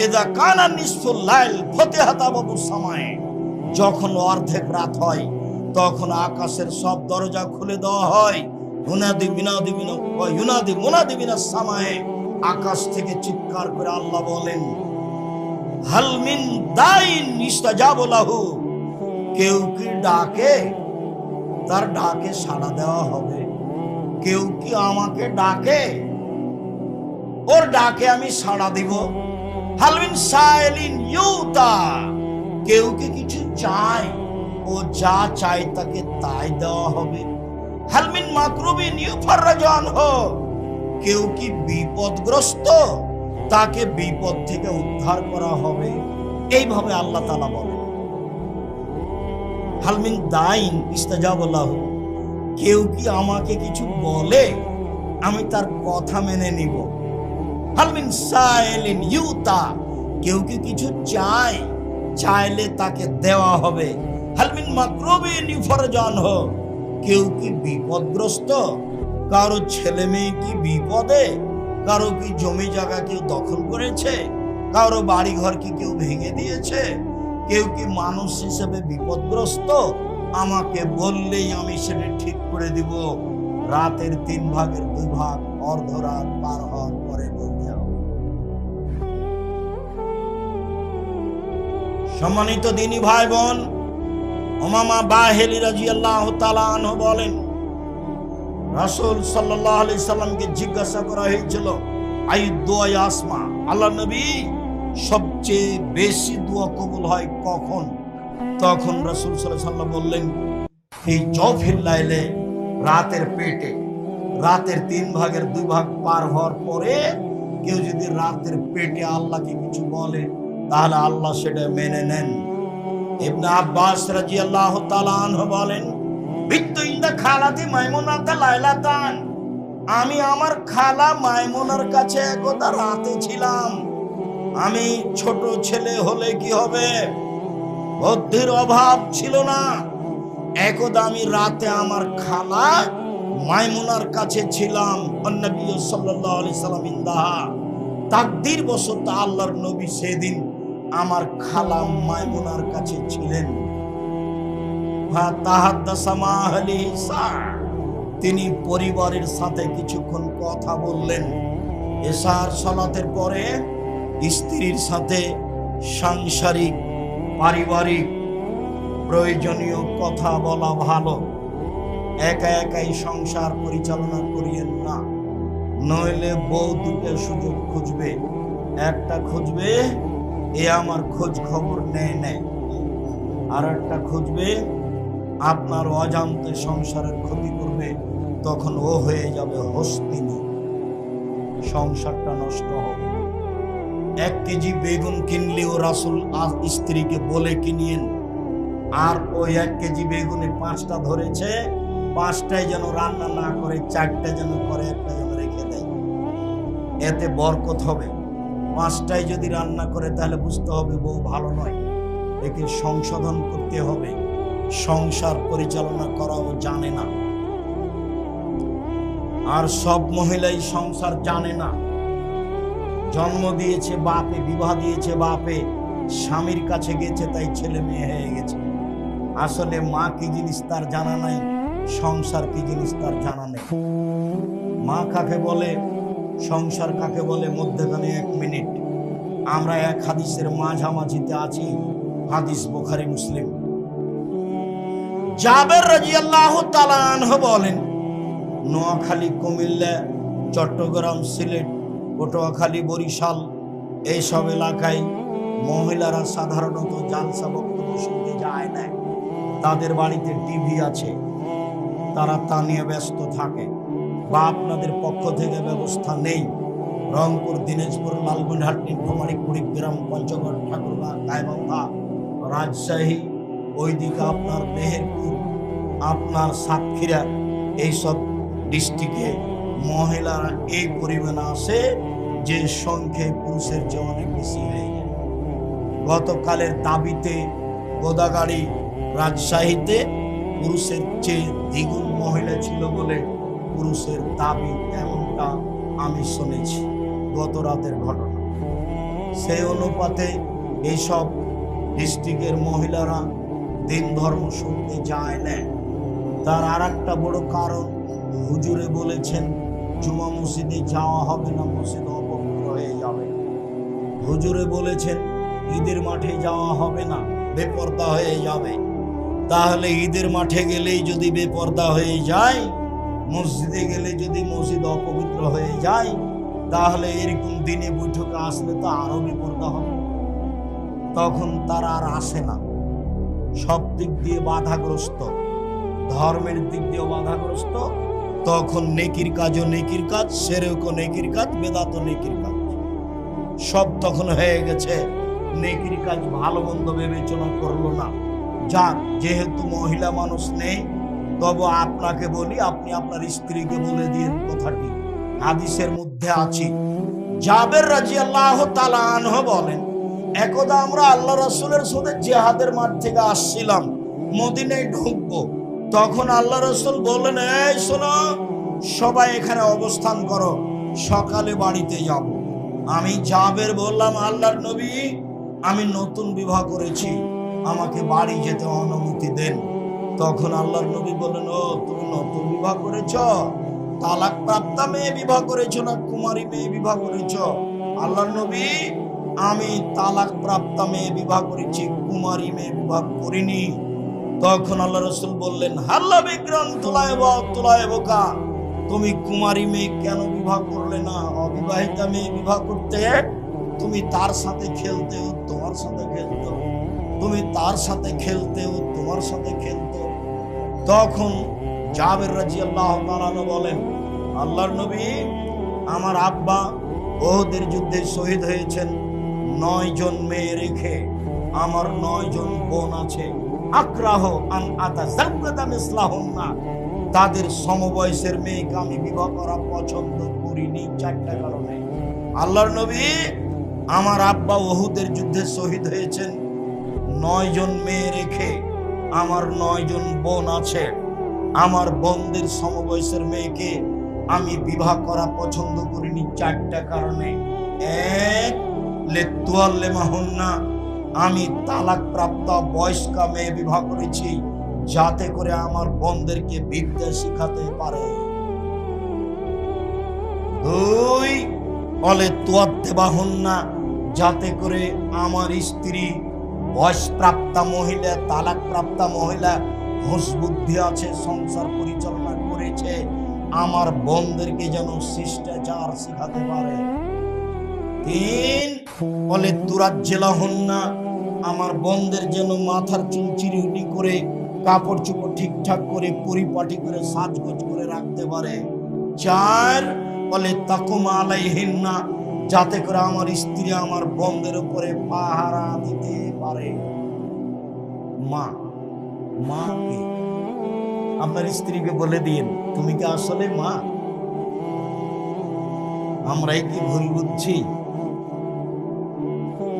ইযা কানা নিসফুল লাইল ফাতিহাত আবুস সামায়ে, যখন অর্ধেক রাত হয় তখন আকাশের সব দরজা খুলে দেওয়া হয়। ইউনাদি মুনাদি মিনাস সামায়ে, আকাশ থেকে চিৎকার করে আল্লাহ বলেন হাল মিন দাইন ইস্তাজাবু লাহু, কেউ কি ডাকে তার ডাকে সাড়া দেওয়া হবে। কেউ কি আমাকে ডাকে, ওর ডাকে আমি সাড়া দিব। হাল মিন সাইলিন ইউতা, কেউ কি কিছু চায়, ও যা চায় তাকে তাই দেওয়া হবে। হালমিন মাকরুবিন ইউফাররাজু আনহু, কেউ কি বিপদগ্রস্ত, তাকে বিপদ থেকে উদ্ধার করা হবে। এইভাবে আল্লাহ তাআলা বলেন হালমিন দাইন ইস্তাজাবু লাহু, কেউ কি আমাকে কিছু বলে আমি তার কথা মেনে নিব। হালমিন সাইলিন ইউতা, কেউ কি কিছু চায়, চাইলে তাকে দেওয়া হবে। হালমিন মাকরুবিন ইউফাররাজু আনহু, কেউ কি বিপদগ্রস্ত, কারো ছেলে মেয়ে কি বিপদে, কারো কি জমি জায়গা কেউ দখল করেছে, কারো বাড়ি ঘর কি কেউ ভেঙে দিয়েছে, কেউ কি মানুষ হিসেবে বিপদগ্রস্ত, আমাকে বললেই আমি সেটা ঠিক করে দিব। রাতের 3 ভাগের 2 ভাগ অর্ধরাত পার হওয়ার পরে বলতে হবে। সম্মানিত দিনী ভাই বোন, উমামা বাহিলি রাদিয়াল্লাহু তাআলা আনহু বলেন রাসূল সাল্লাল্লাহু আলাইহি সাল্লামকে জিজ্ঞাসা করা হয়েছিল আইয়ুদ দুআ আসমা, আল্লাহ নবী সবচেয়ে বেশি দোয়া কবুল হয় কখন? তখন রাসূল সাল্লাল্লাহু আলাইহি সাল্লাম বললেন এই জওফিল লাইলে, রাতের পেটে। রাতের 3 ভাগের 2 ভাগ পার হওয়ার পরে কেউ যদি রাতের পেটে আল্লাহকে কিছু বলে তাহলে আল্লাহ সেটা মেনে নেন। ইবনে আব্বাস রাদিয়াল্লাহু তাআলা আনহু বলেন বিত্তু ইনদা খালাতি মাইমুনাতা লাইলাতান, আমি আমার খালা মাইমুনার কাছে একদা রাতে ছিলাম। আমি ছোট ছেলে হলে কি হবে, বুদ্ধির অভাব ছিল না। একদা আমি রাতে আমার খালা মাইমুনার কাছে ছিলাম। নবী সাল্লাল্লাহু আলাইহি সাল্লাম ইনদাহা, তাকদীর বশত আল্লাহর নবী সেদিন আমার খালা মাইমুনার কাছে ছিলেন। তিনি পরিবারের সাথে কিছুক্ষণ কথা বললেন। এশার সালাতের পরে স্ত্রীর সাথে সাংসারিক পারিবারিক প্রয়োজনীয় কথা বলা ভালো। একা একাই সংসার পরিচালনা করিয়েন না, নইলে বউ দুটো সুযোগ খুঁজবে। একটা খুঁজবে এ আমার খোঁজ খবর নেয়, আর একটা খুঁজবে আপনার অজান্তে সংসারের ক্ষতি করবে, তখন ও হয়ে যাবে হস্তিনী, সংসারটা নষ্ট হবে। 1 কেজি বেগুন কিনলেও রাসূল স্ত্রীকে বলে কিনিয়েন, আর ওই 1 কেজি বেগুনে 5টা ধরেছে, 5টাই যেন রান্না না করে, 4টা যেন করে, 1টা যেন রেখে দেয়, এতে বরকত হবে। 5টাই যদি রান্না করে তাহলে বুঝতে হবে বউ ভালো নয়, একে সংশোধন করতে হবে। সংসার পরিচালনা করাও জানে না, আর সব মহিলাই সংসার জানে না। জন্ম দিয়েছে বাপে, বিবাহ দিয়েছে বাপে, স্বামীর কাছে গেছে তাই ছেলে মেয়ে হয়ে গেছে। আসলে মা কি জিনিস তার জানা নাই, সংসার কি জিনিস তার জানা নেই। মা কাকে বলে, সংসার কাকে বলে, মধ্যখানে 1 মিনিট। আমরা এক হাদিসের মাঝামাঝিতে আছি, হাদিস বুখারী মুসলিম। জাবের রাদিয়াল্লাহু তাআলা আনহু বলেন, নোয়াখালী, কুমিল্লা, চট্টগ্রাম, সিলেট, পটুয়াখালী, বরিশাল এইসব এলাকায় মহিলারা সাধারণত জালসা বক্তব্য শুনতে যায় না। তাদের বাড়িতে টিভি আছে, তারা তা নিয়ে ব্যস্ত থাকে, বা আপনাদের পক্ষ থেকে ব্যবস্থা নেই। রংপুর, দিনাজপুর, লালমনিরহাট, নীলফামারী, কুড়িগ্রাম, পঞ্চগড়, ঠাকুরগাঁ, গাইবান্ধা, রাজশাহী, ওইদিকে আপনার মেহেরপুর, আপনার সাতক্ষীরা, এইসব ডিস্ট্রিক্টে মহিলারা এই পরিমাণে আসে যে সংখ্যায় পুরুষের চেয়ে অনেক বেশি হয়ে যায়। গতকালের দাবিতে গোদাগাড়ি, রাজশাহীতে পুরুষের চেয়ে দ্বিগুণ মহিলা ছিল বলে পুরুষের দাবি, এমনটা আমি শুনেছি গত রাতের ঘটনা। সেই অনুপাতে এইসব ডিস্ট্রিক্টের মহিলারা দিন ধর্ম শুনতে যায় না। তার আর একটা বড় কারণ, হুজুরে বলেছেন জুমা মসজিদে যাওয়া হবে না, মসজিদ অপবিত্র হয়ে যাবে। হুজুরে বলেছেন ঈদের মাঠে যাওয়া হবে না, বেপর্দা হয়ে যাবে। তাহলে ঈদের মাঠে গেলেই যদি বেপর্দা হয়ে যায়, মসজিদে গেলে যদি মসজিদ অপবিত্র হয়ে যায়, তাহলে এরকম দিনে বৈঠকে আসলে তো আরো বিপর্দা হবে। তখন তারা আর আসে না, সব দিক দিয়ে বাধাগ্রস্ত, ধর্মের দিক দিয়েও বাধাগ্রস্ত। তখন নেকির কাজও নেকির কাজ, সেরেকও নেকির কাজ, বেদাতও নেকির কাজ, সব তখন হয়ে গেছে। নেকির কাজ ভালো মন্দ বিবেচনা করলো না। যাক, যেহেতু মহিলা মানুষ নেই, তবে আপনাকে বলি, আপনি আপনার স্ত্রীকে বলে দিন কথাটি, হাদিসের মধ্যে আছে। জাবের রাদিয়াল্লাহু তাআলা আনহু বলেন, একদা আমরা আল্লাহ রাসূলের সাথে জিহাদের মাঠ থেকে আসছিলাম, মদিনায় ঢুকবো। তখন আল্লাহ রাসূল বললেন, এই শোনো, সবাই এখানে অবস্থান করো, সকালে বাড়িতে যাব। আমি জাবের বললাম, আল্লাহর নবী, আমি নতুন বিবাহ করেছি, আমাকে বাড়ি যেতে অনুমতি দেন। তখন আল্লাহর নবী বললেন, ও তুমি নতুন বিবাহ করেছ, তালাক প্রাপ্তা মেয়ে বিবাহ করেছো না কুমারী মেয়ে বিবাহ করেছো? আল্লাহর নবী, আমি তালাক প্রাপ্তা মেয়ে বিবাহ করেছি, কুমারী মেয়ে বিবাহ করিনি। তখন আল্লাহ রাসূল বললেন, হাল্লা বিক্রম তুলায়বকা, তুমি কুমারী মেয়ে কেন বিবাহ করলে না? অবিবাহিতা মেয়ে বিবাহ করতে, তুমি তার সাথে খেলতেও তোমার সাথে খেলতো, তুমি তার সাথে খেলতেও তোমার সাথে খেলতো। তখন জাবের রাদিয়াল্লাহু তাআলা বলেন, আল্লাহর নবী, আমার আব্বা ওহদের যুদ্ধে শহীদ হয়েছেন 9 জন মেয়ে রেখে, আমার 9 জন বোন আছে। আক্রাহ আন আতাযাওয়াজা মিসলাহুন্না, তাদের সমবয়সের মেয়েকে আমি বিবাহ করা পছন্দ করিনি 4টা কারণে। আল্লাহর নবী, আমার আব্বা ওহুদের যুদ্ধে শহীদ হয়েছেন 9 জন মেয়ে রেখে, আমার 9 জন বোন আছে, আমার বোনদের সমবয়সের মেয়েকে আমি বিবাহ করা পছন্দ করিনি 4টা কারণে। 1, লিতুয়াল্লিমাহুন্না, আমি তালাক প্রাপ্ত বয়স্কা মেয়ে বিবাহ করেছি যাতে করে আমার বোনদেরকে বিদ্যা শিখাতে পারে। 2, লিতুয়াদ্দিবাহুন্না, যাতে করে আমার স্ত্রী বয়সপ্রাপ্তা মহিলা, তালাকপ্রাপ্তা মহিলা, হুঁশ বুদ্ধি আছে, সংসার পরিচালনা করেছে, আমার বোনদেরকে যেন শিষ্টাচার শিখাতে পারে। 3 বলে তুরাজ্জেলা হন না, আমার বোনদের যেন মাথার চুল চিরুনি করে, কাপড় চোপড় ঠিকঠাক করে, পরিপাটি করে, সাজগোজ করে রাখতে পারে। 4 বলে তাকুমা আলাইহিন না, যাতে করে আমার স্ত্রী আমার বোনদের উপরে পাহারা দিতে পারে। মা, মা কে? আপনার স্ত্রীকে বলে দিন, তুমি কি আসলে মা? আমরাই কি ভুল বুঝছি?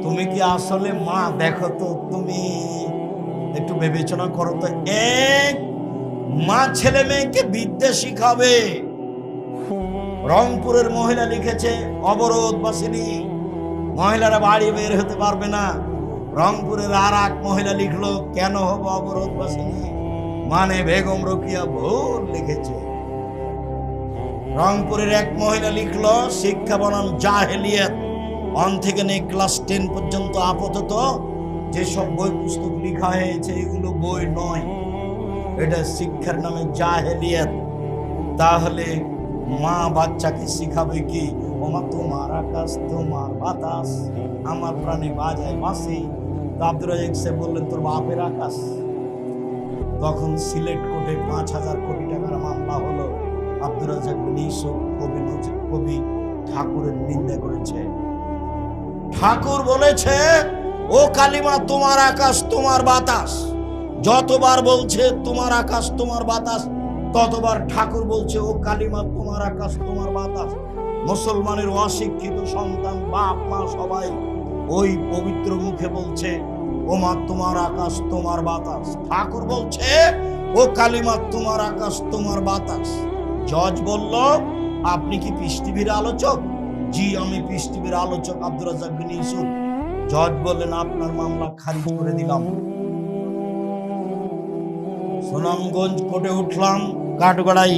তুমি কি আসলে মা? দেখো তো, তুমি একটু বিবেচনা করো তো। এক মা ছেলে মেয়েকে বিদ্যা শিখাবে। রংপুরের মহিলা লিখেছে অবরোধ বাসিনী, মহিলারা বাড়ি বের হতে পারবে না। রংপুরের আর এক মহিলা লিখলো কেন হবো অবরোধ বাসিনী, মানে বেগম রোকিয়া ভুল লিখেছে। রংপুরের এক মহিলা লিখলো শিক্ষা বনাম জাহেলিয়াত, 1 থেকে নিয়ে ক্লাস 10 পর্যন্ত আপাতত যেসব বই পুস্তক লেখা হয়েছে এগুলো বই নয়, এটা শিক্ষার নামে জাহেলিয়াত। তাহলে মা বাচ্চাকে শিখাবে কি? ওমা তোমার আকাশ তোমার বাতাস, আমার প্রাণে বাজায় বাঁশি। তো আব্দুর রাজ্জাক সাহেব বললেন তোর বাপের আকাশ। তখন সিলেট কোর্টে 5,000 কোটি টাকার মামলা হলো। আব্দুর রাজ্জাক বিন ইউসুফ কবি ঠাকুরের নিন্দা করেছে। ঠাকুর বলেছে ও কালিমা তোমার আকাশ তোমার বাতাস। যতবার বলছে তোমার আকাশ তোমার বাতাস, ততবার ঠাকুর বলছে ও কালিমা তোমার আকাশ তোমার বাতাস। মুসলমানের অশিক্ষিত সন্তান, বাপ মা সবাই ওই পবিত্র মুখে বলছে ও মা তোমার আকাশ তোমার বাতাস। ঠাকুর বলছে ও কালিমা তোমার আকাশ তোমার বাতাস। জজ বলল আপনি কি পিস টিভির আলোচক? জি আমি পিস টিভির আলোচক আব্দুর রাজ্জাক বিন ইউসুফ। জজ বললেন আপনার মামলা খারিজ করে দিলাম। সুনামগঞ্জ কোর্টে উঠলাম কাঠগড়াই।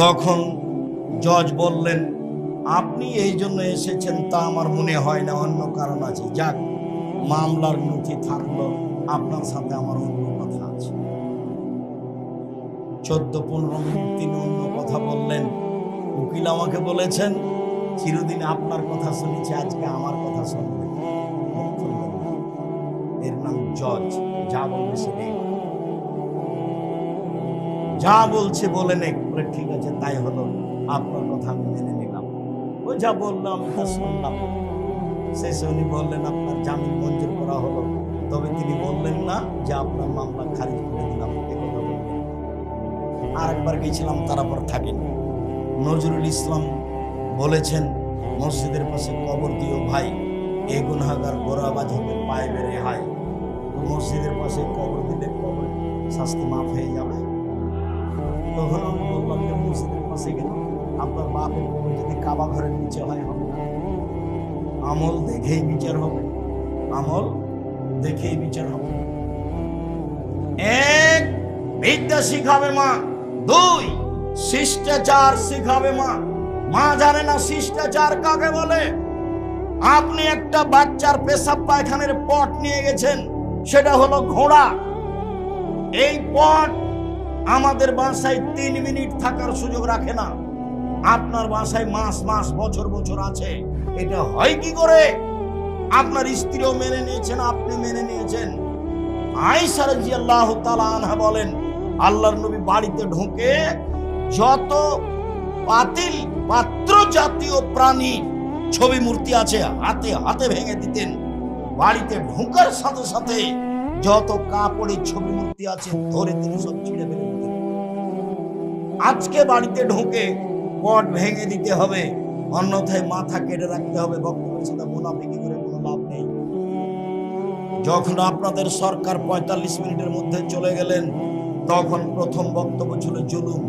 তখন জজ বললেন আপনি এই জন্য এসেছেন তা আমার মনে হয় না, অন্য কারণ আছে। যাক, মামলার নথি থাকলো, আপনার সাথে আমার অন্য কথা আছে। 14-15 মিনিট তিনি অন্য কথা বললেন। উকিল আমাকে বলেছেন চিরদিন আপনার কথা শুনেছি, আজকে আমার কথা শুনবেন। এর নাম জজ, যা বলবে সেটাই, যা বলছে বলে নেই। বলে ঠিক আছে তাই হলো, আপনার কথা আমি মেনে নিলাম। ও যা বললো আমি তা শুনলাম। শেষে উনি বললেন আপনার জামিন মঞ্জুর করা হলো, তবে তিনি বললেন না যে আপনার মামলা খারিজ করে দিলাম। আরেকবার গেছিলাম, তারপর থাকেনি। নজরুল ইসলাম বলেছেন মসজিদের পাশে কবর দিও ভাই, এ গুনাহগার গোরাবাজ হতে পায়ে বেড়ে হায়। মসজিদের পাশে কবর দিলে কবর শাস্তি মাফ হয়ে যাবে। তখন আমি বললাম যে মসজিদের পাশে কেন? আপনার বাপের কবর যদি কাবা ঘরের নিচে হয় হবে না? আমল দেখেই বিচার হবে, আমল দেখেই বিচার হবে। 1 বিদ্যা শিখাবে মা, 2 শিষ্টাচার শিখাবে মা। মা জানে না শিষ্টাচার কাকে বলে। আপনি একটা বাচ্চার পেশাব পায়খানের পট নিয়ে গেছেন, সেটা হলো ঘোড়া। এই পট আমাদের বাসায় 3 মিনিট থাকার সুযোগ রাখে না, আপনার বাসায় মাস মাস বছর বছর আছে। এটা হয় কি করে? আপনার স্ত্রীও মেনে নিয়েছেন, আপনি মেনে নিয়েছেন। আয়েশা রাদিয়াল্লাহু তাআলা আনহা বলেন আল্লাহর নবী বাড়িতে ঢোকে যত পাতিল পাত্র জাতীয় প্রাণী ছবি মূর্তি আছে হাতে হাতে ভেঙে দিতেন। বাড়িতে ঢোকার সাথে সাথে যত কাপড়ের ছবি মূর্তি আছে ধরে তিনি সব ছিঁড়ে ফেলে দিতেন। আজকে বাড়িতে ঢোকে পট ভেঙে দিতে হবে, অন্যথায় মাথা কেটে রাখতে হবে। বক্তব্যের সাথে মুনাফিকি করে কোনো লাভ নেই। যখন আপনাদের সরকার 45 মিনিটের মধ্যে চলে গেলেন, তখন প্রথম বক্তব্য ছিল জুলুম,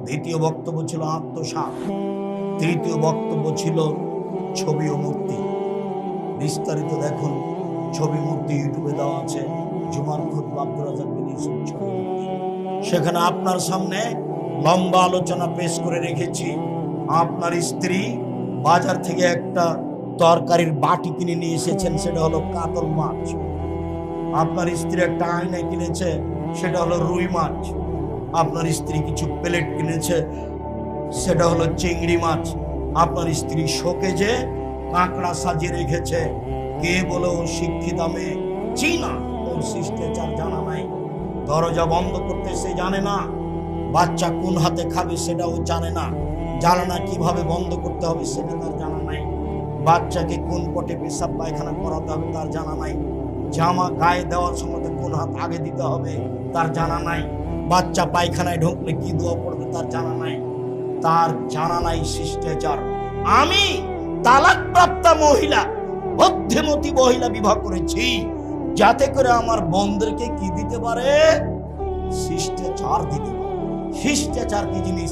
দ্বিতীয় বক্তব্য ছিল আত্মসাৎ, তৃতীয় বক্তব্য ছিল ছবি ও মূর্তি। বিস্তারিত দেখুন, ছবি মূর্তি ইউটিউবে দেওয়া আছে, জুমার খুতবা আব্দুর রাজ্জাক বিন ইউসুফ ছবি মূর্তি। সেখানে আপনার সামনে লম্বা আলোচনা পেশ করে রেখেছি। আপনার স্ত্রী বাজার থেকে একটা তরকারির বাটি কিনে নিয়ে এসেছেন, সেটা হলো কাতল মাছ। আপনার স্ত্রী একটা আয়না কিনেছে, সেটা হলো রুই মাছ। আপনার স্ত্রী কিছু প্লেট কিনেছে, সেটা হলো চিংড়ি মাছ। আপনার স্ত্রী শোকেজে কাঁকড়া সাজিয়ে রেখেছে। কে বলে ও শিক্ষিত মেয়ে, চিনা, ওর শিষ্টাচার জানা নাই। দরজা বন্ধ করতে সে জানে না, বাচ্চা কোন হাতে খাবে সেটাও জানে না, জানে না কিভাবে বন্ধ করতে হবে সেটা তার জানা নাই, বাচ্চাকে কোন পটে পেশাব পায়খানা করাতে হবে তার জানা নাই, জামা গায়ে দেওয়ার সময় কোন হাত আগে দিতে হবে তার জানা নাই, বাচ্চা পায়খানায় ঢুকলে কি দোয়া পড়বে তার জানা নাই, তার জানা নাই শিষ্টাচার। আমি তালাকপ্রাপ্ত মহিলা, মধ্যমতি মহিলা বিবাহ করেছি যাতে করে আমার বোনদেরকে কি দিতে পারে, শিষ্টাচার দিতে পারে। শিষ্টাচার কি জিনিস?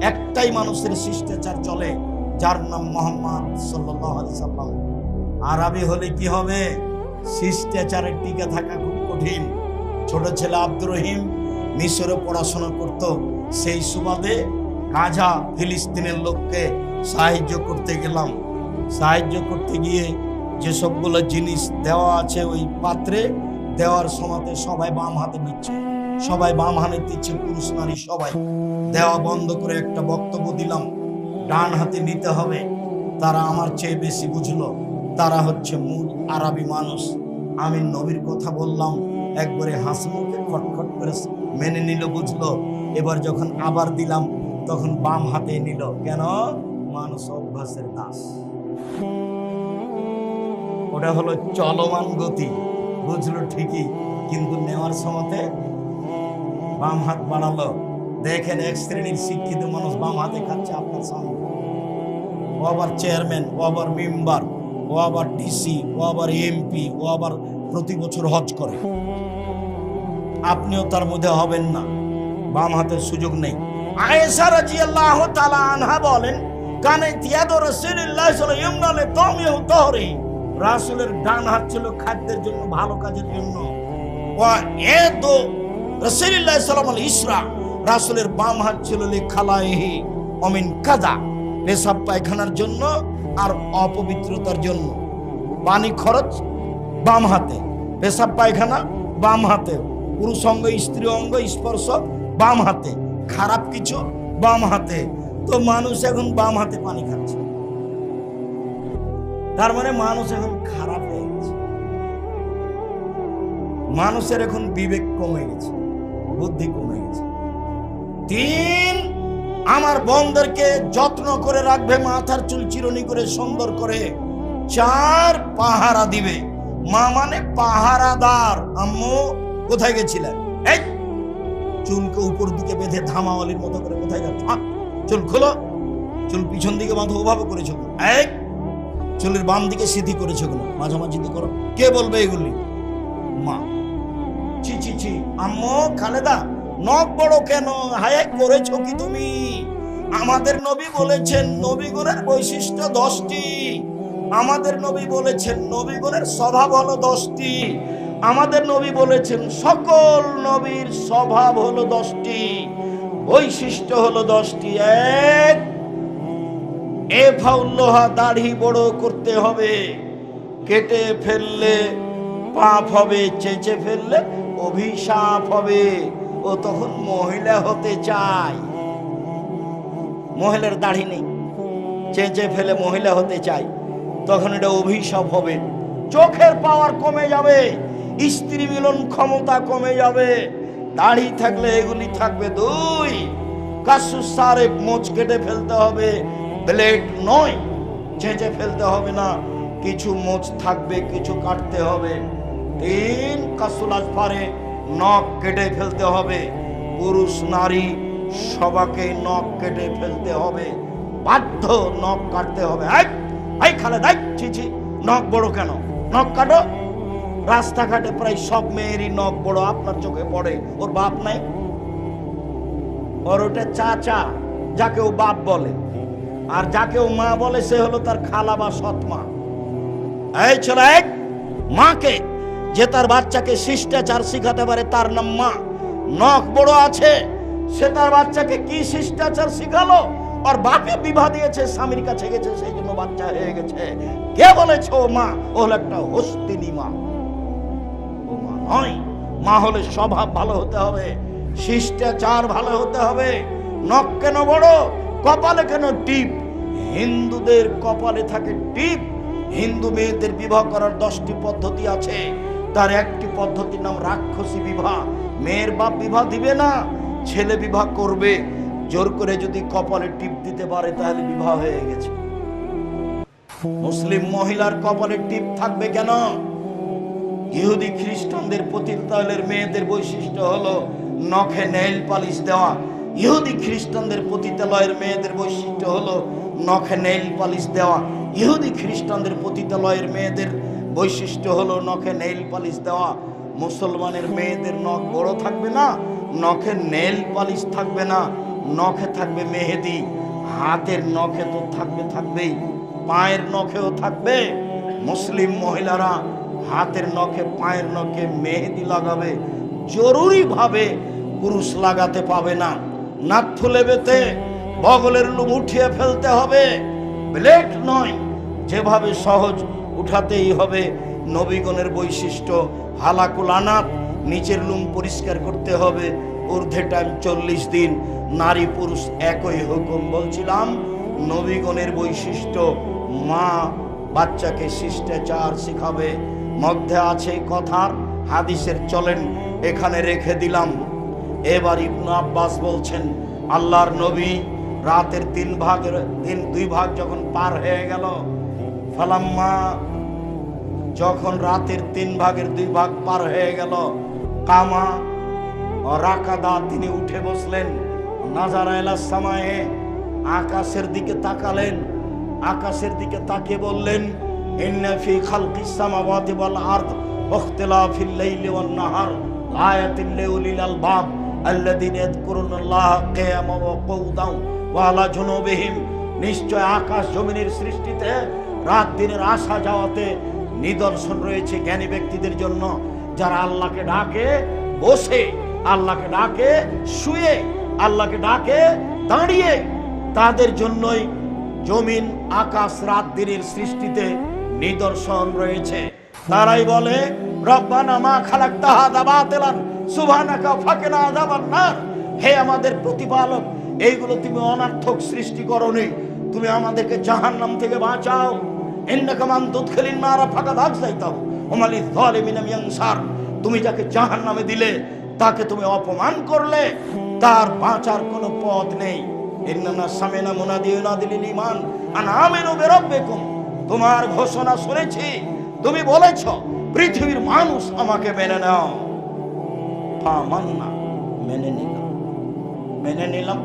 একটাই মানুষের শিষ্টাচার চলে, যার নাম মুহাম্মদ সাল্লাল্লাহু আলাইহি সাল্লাম। আরবি হলে কি হবে? শিষ্টাচারে টিকে থাকা খুব কঠিন। ছোট ছেলে আব্দুর রহিম মিশরে পড়াশোনা করত, সেই সুবাদে গাজা ফিলিস্তিনের লোককে সাহায্য করতে গেলাম। সাহায্য করতে গিয়ে যে সবগুলো জিনিস দেওয়া আছে ওই পাত্রে দেওয়ার সময়তে সবাই বাম হাতে নিচ্ছে, সবাই বাম হাতে দিচ্ছে, পুরুষ নারী সবাই। দেওয়া বন্ধ করে একটা বক্তব্য দিলাম, ডান হাতে নিতে হবে। তারা আমার চেয়ে বেশি বুঝলো, তারা হচ্ছে মূল আরবি মানুষ। আমি নবীর কথা বললাম, একবারে হাসি মুখে খটখট করে মেনে নিল, বুঝলো। এবার যখন আবার দিলাম তখন বাম হাতে নিল। কেন? মানুষ অভ্যাসের দাস। ওটা হলো চলমান গতি, বুঝলো ঠিকই, কিন্তু নেওয়ার সময়তে বাম হাত বাড়ালো। দেখেন এক শ্রেণীর শিক্ষিত মানুষ বাম হাতে খাচ্ছে আপনার সামনে। ও আবার চেয়ারম্যান, ও আবার মেম্বার, ও আবার ডিসি, ও আবার এমপি, ও আবার প্রতি বছর হজ করে। আপনিও তার মধ্যে হবেন না, বাম হাতের সুযোগ নেই। আয়েশা রাদিয়াল্লাহু তাআলা আনহা বলেন, কানে ইয়াদু রাসূলুল্লাহ সাল্লাল্লাহু আলাইহি ওয়াসাল্লাম তামিউ তাহরি, রাসূলের ডান হাত ছিল খাদ্যের জন্য, ভালো কাজের জন্য। ওয়া ইয়াদু রাসূলুল্লাহ সাল্লাল্লাহু আলাইহি ইসরা, রাসূলের বাম হাত ছিল লিখালাইহি অমিন কাজা, পেশাব পায়খানার জন্য আর অপবিত্রতার জন্য। পানি খরচ বাম হাতে, পেশাব পায়খানা বাম হাতে, পুরুষ অঙ্গ স্ত্রী অঙ্গ স্পর্শ বাম হাতে, খারাপ কিছু বাম হাতে। তো মানুষ এখন বাম হাতে পানি খাচ্ছে, তার মানে মানুষ এখন খারাপ হয়ে গেছে। মানুষের এখন বিবেক কমে গেছে, বুদ্ধি কমে গেছে। 3, আমার বোনদেরকে যত্ন করে রাখবে, মাথার চুল চিরুনি করে সুন্দর করে। 4, পাহারা দিবে। মা মানে পাহারাদার। আম্মু কোথায় গেছিলেন? এই চুলকে উপর দিকে বেঁধে ধামাওয়ালির মতো করে কোথায় যাচ্ছ? চুল খোলো, চুল পিছন দিকে বাঁধো, ওভাবে করেছো। এই চুলের বাম দিকে সিধি করেছো কেন? মাঝামাঝি করো। কে বলবে এগুলি? মা। ছি ছি ছি। আম্মু, খালেদা, নখ বড় কেন? হায় করেছো কি তুমি? আমাদের নবী বলেছেন নবীগণের বৈশিষ্ট্য 10টি। আমাদের নবী বলেছেন নবীগণের স্বভাব হলো 10টি। আমাদের নবী বলেছেন সকল নবীর স্বভাব হলো 10টি, বৈশিষ্ট্য হলো 10টি। 1, এফাউল্লাহা, দাড়ি বড় করতে হবে। কেটে ফেললে পাপ হবে, চেঁচে ফেললে অভিশাপ হবে। ও তখন মহিলা হতে চায়, মহিলার দাড়ি নেই, চেঁচে ফেলে মহিলা হতে চায়, তখন এটা অভিশাপ হবে। চোখের পাওয়ার কমে যাবে, স্ত্রী মিলন ক্ষমতা কমে যাবে। দাড়ি থাকলে এগুলি থাকবে। 2, কাসুস সারে, মোচ কেটে ফেলতে হবে, ব্লেড নয়, চেঁচে ফেলতে হবে না, কিছু মোচ থাকবে, কিছু কাটতে হবে। 3, কাসুল আসফারে, নখ কেটে ফেলতে হবে। পুরুষ নারী সবাকে নখ কেটে ফেলতে হবে, বাধ্য নখ কাটতে হবে। এই খালে দেখ, ছি, নখ বড় কেন? নখ কাটো। রাস্তাঘাটে প্রায় সব মেয়েরই নখ বড়, আপনার চোখে পড়ে। ওর বাপ নাই, ওর ওটা চাচা, যাকে ও বাপ বলে, আর যাকে ও মা বলে সে হলো তার খালা বা সৎ মা। এই ছেলে, মাকে যে তার বাচ্চাকে শিষ্টাচার শিখাতে পারে তার নাম মা। নখ বড় আছে, সে তার বাচ্চাকে কি শিষ্টাচার শিখালো? আর বাপে বিবাহ দিয়েছে, স্বামীর কাছে গেছে, সেই জন্য বাচ্চা হয়ে গেছে। কে বলেছে ও মা? ও হলো একটা হস্তিনী মা। ও মা নয়। মা হলে স্বভাব ভালো হতে হবে, শিষ্টাচার ভালো হতে হবে। নখ কেন বড়, কপালে কেন টিপ? হিন্দুদের কপালে থাকে টিপ। হিন্দু মেয়েদের বিবাহ করার 10টি পদ্ধতি আছে, তার একটি পদ্ধতির নাম রাক্ষসী বিবাহ। মেয়ের বাপ বিবাহ দিবে না, ছেলে বিবাহ করবে। জোর করে যদি কপালে টিপ দিতে পারে তাহলে বিবাহ হয়ে গেছে। মুসলিম মহিলার কপালে টিপ থাকবে কেন? ইহুদি খ্রিস্টানদের পতিতালয়ের মেয়েদের বৈশিষ্ট্য হলো নখে নেইল পালিশ দেওয়া। ইহুদি খ্রিস্টানদের পতিতালয়ের মেয়েদের বৈশিষ্ট্য হলো নখে নেইল পালিশ দেওয়া। ইহুদি খ্রিস্টানদের পতিতালয়ের মেয়েদের বৈশিষ্ট্য হলো নখে নেইল পালিশ দেওয়া। মুসলমানের মেয়েদের নখ বড় থাকবে না, নখে নেইল পালিশ থাকবে না, নখে থাকবে মেহেদি। হাতের নখে তো থাকবেই, পায়ের নখেও থাকবে। মুসলিম মহিলারা হাতের নখে পায়ের নখে মেহেদি লাগাবে, জরুরি ভাবে পুরুষ লাগাতে পাবে না। নাক ফুলে বেতে বগলের লুম উঠিয়ে ফেলতে হবে, ব্লেড নয়, যেভাবে সহজ উঠাতেই হবে। নবীগণের বৈশিষ্ট্য হালাকুল আনাত, নিচের লুম পরিষ্কার করতে হবে। ঊর্ধ্বে টাইম 40 দিন, নারী পুরুষ একই হুকুম। বলছিলাম নবীগণের বৈশিষ্ট্য, মা বাচ্চাকে শিষ্টাচার শিখাবে। মধ্যে আছে কথার হাদিসের, চলেন এখানে রেখে দিলাম। এবার ইবনে আব্বাস বলছেন, আল্লাহর নবী রাতের 2 ভাগ যখন পার হয়ে গেল, ফালাম্মা, যখন রাতের 3 ভাগের 2 ভাগ পার হয়ে গেল, কামা রাকাদা, তিনি উঠে বসলেন। নাজারা ইলাস সামায়ে, আকাশের দিকে তাকালেন। আকাশের দিকে তাকিয়ে বললেন, ইন্না ফি খালকিস সামাওয়াতি ওয়াল আরদ ওয়াখতিলাফিল লাইলি ওয়ান নাহার আয়াতিন লিউলিল আলবাব আল্লাযীনা ইয়াযকুরুনাল্লাহা কিয়ামান ওয়া কুউদান ওয়া আলা জুনুবিহিম। নিশ্চয় আকাশ জমিনের সৃষ্টিতে রাত দিনের আসা যাওয়াতে নিদর্শন রয়েছে জ্ঞানী ব্যক্তিদের জন্য, যারা আল্লাহকে ডাকে বসে, আল্লাহকে ডাকে শুয়ে, আল্লাহকে ডাকে দাঁড়িয়ে। তাদের জন্যই জমিন আকাশ রাত দিনের সৃষ্টিতে নিদর্শন রয়েছে। তারাই বলে, রব্বানা মা খালাকতা হাযা বাতিলান সুবহানাকা ফাকিনা আযাবান নার। হে আমাদের প্রতিপালক, এইগুলো তুমি অনর্থক সৃষ্টি করোনি, তুমি আমাদেরকে জাহান্নাম থেকে বাঁচাও। ইন্নাকা মান তুদখিলিন নারা ফাকাদ আখযাইতাহু ওয়া মা লিয-যালিমিনা মিন আনসার। তুমি যাকে জাহান্নামে দিলে তাকে তুমি অপমান করলে, তার বাঁচার কোনো পথ নেই। ইন্নানা সামিনা মুনাদি ইউনাদি লিল ঈমান আন আমিনু বিরাব্বিকুম। তোমার ঘোষণা শুনেছি, তুমি বলেছ পৃথিবীর মানুষ আমাকে মেনে নাও। ফামান্না, মেনে নিলাম।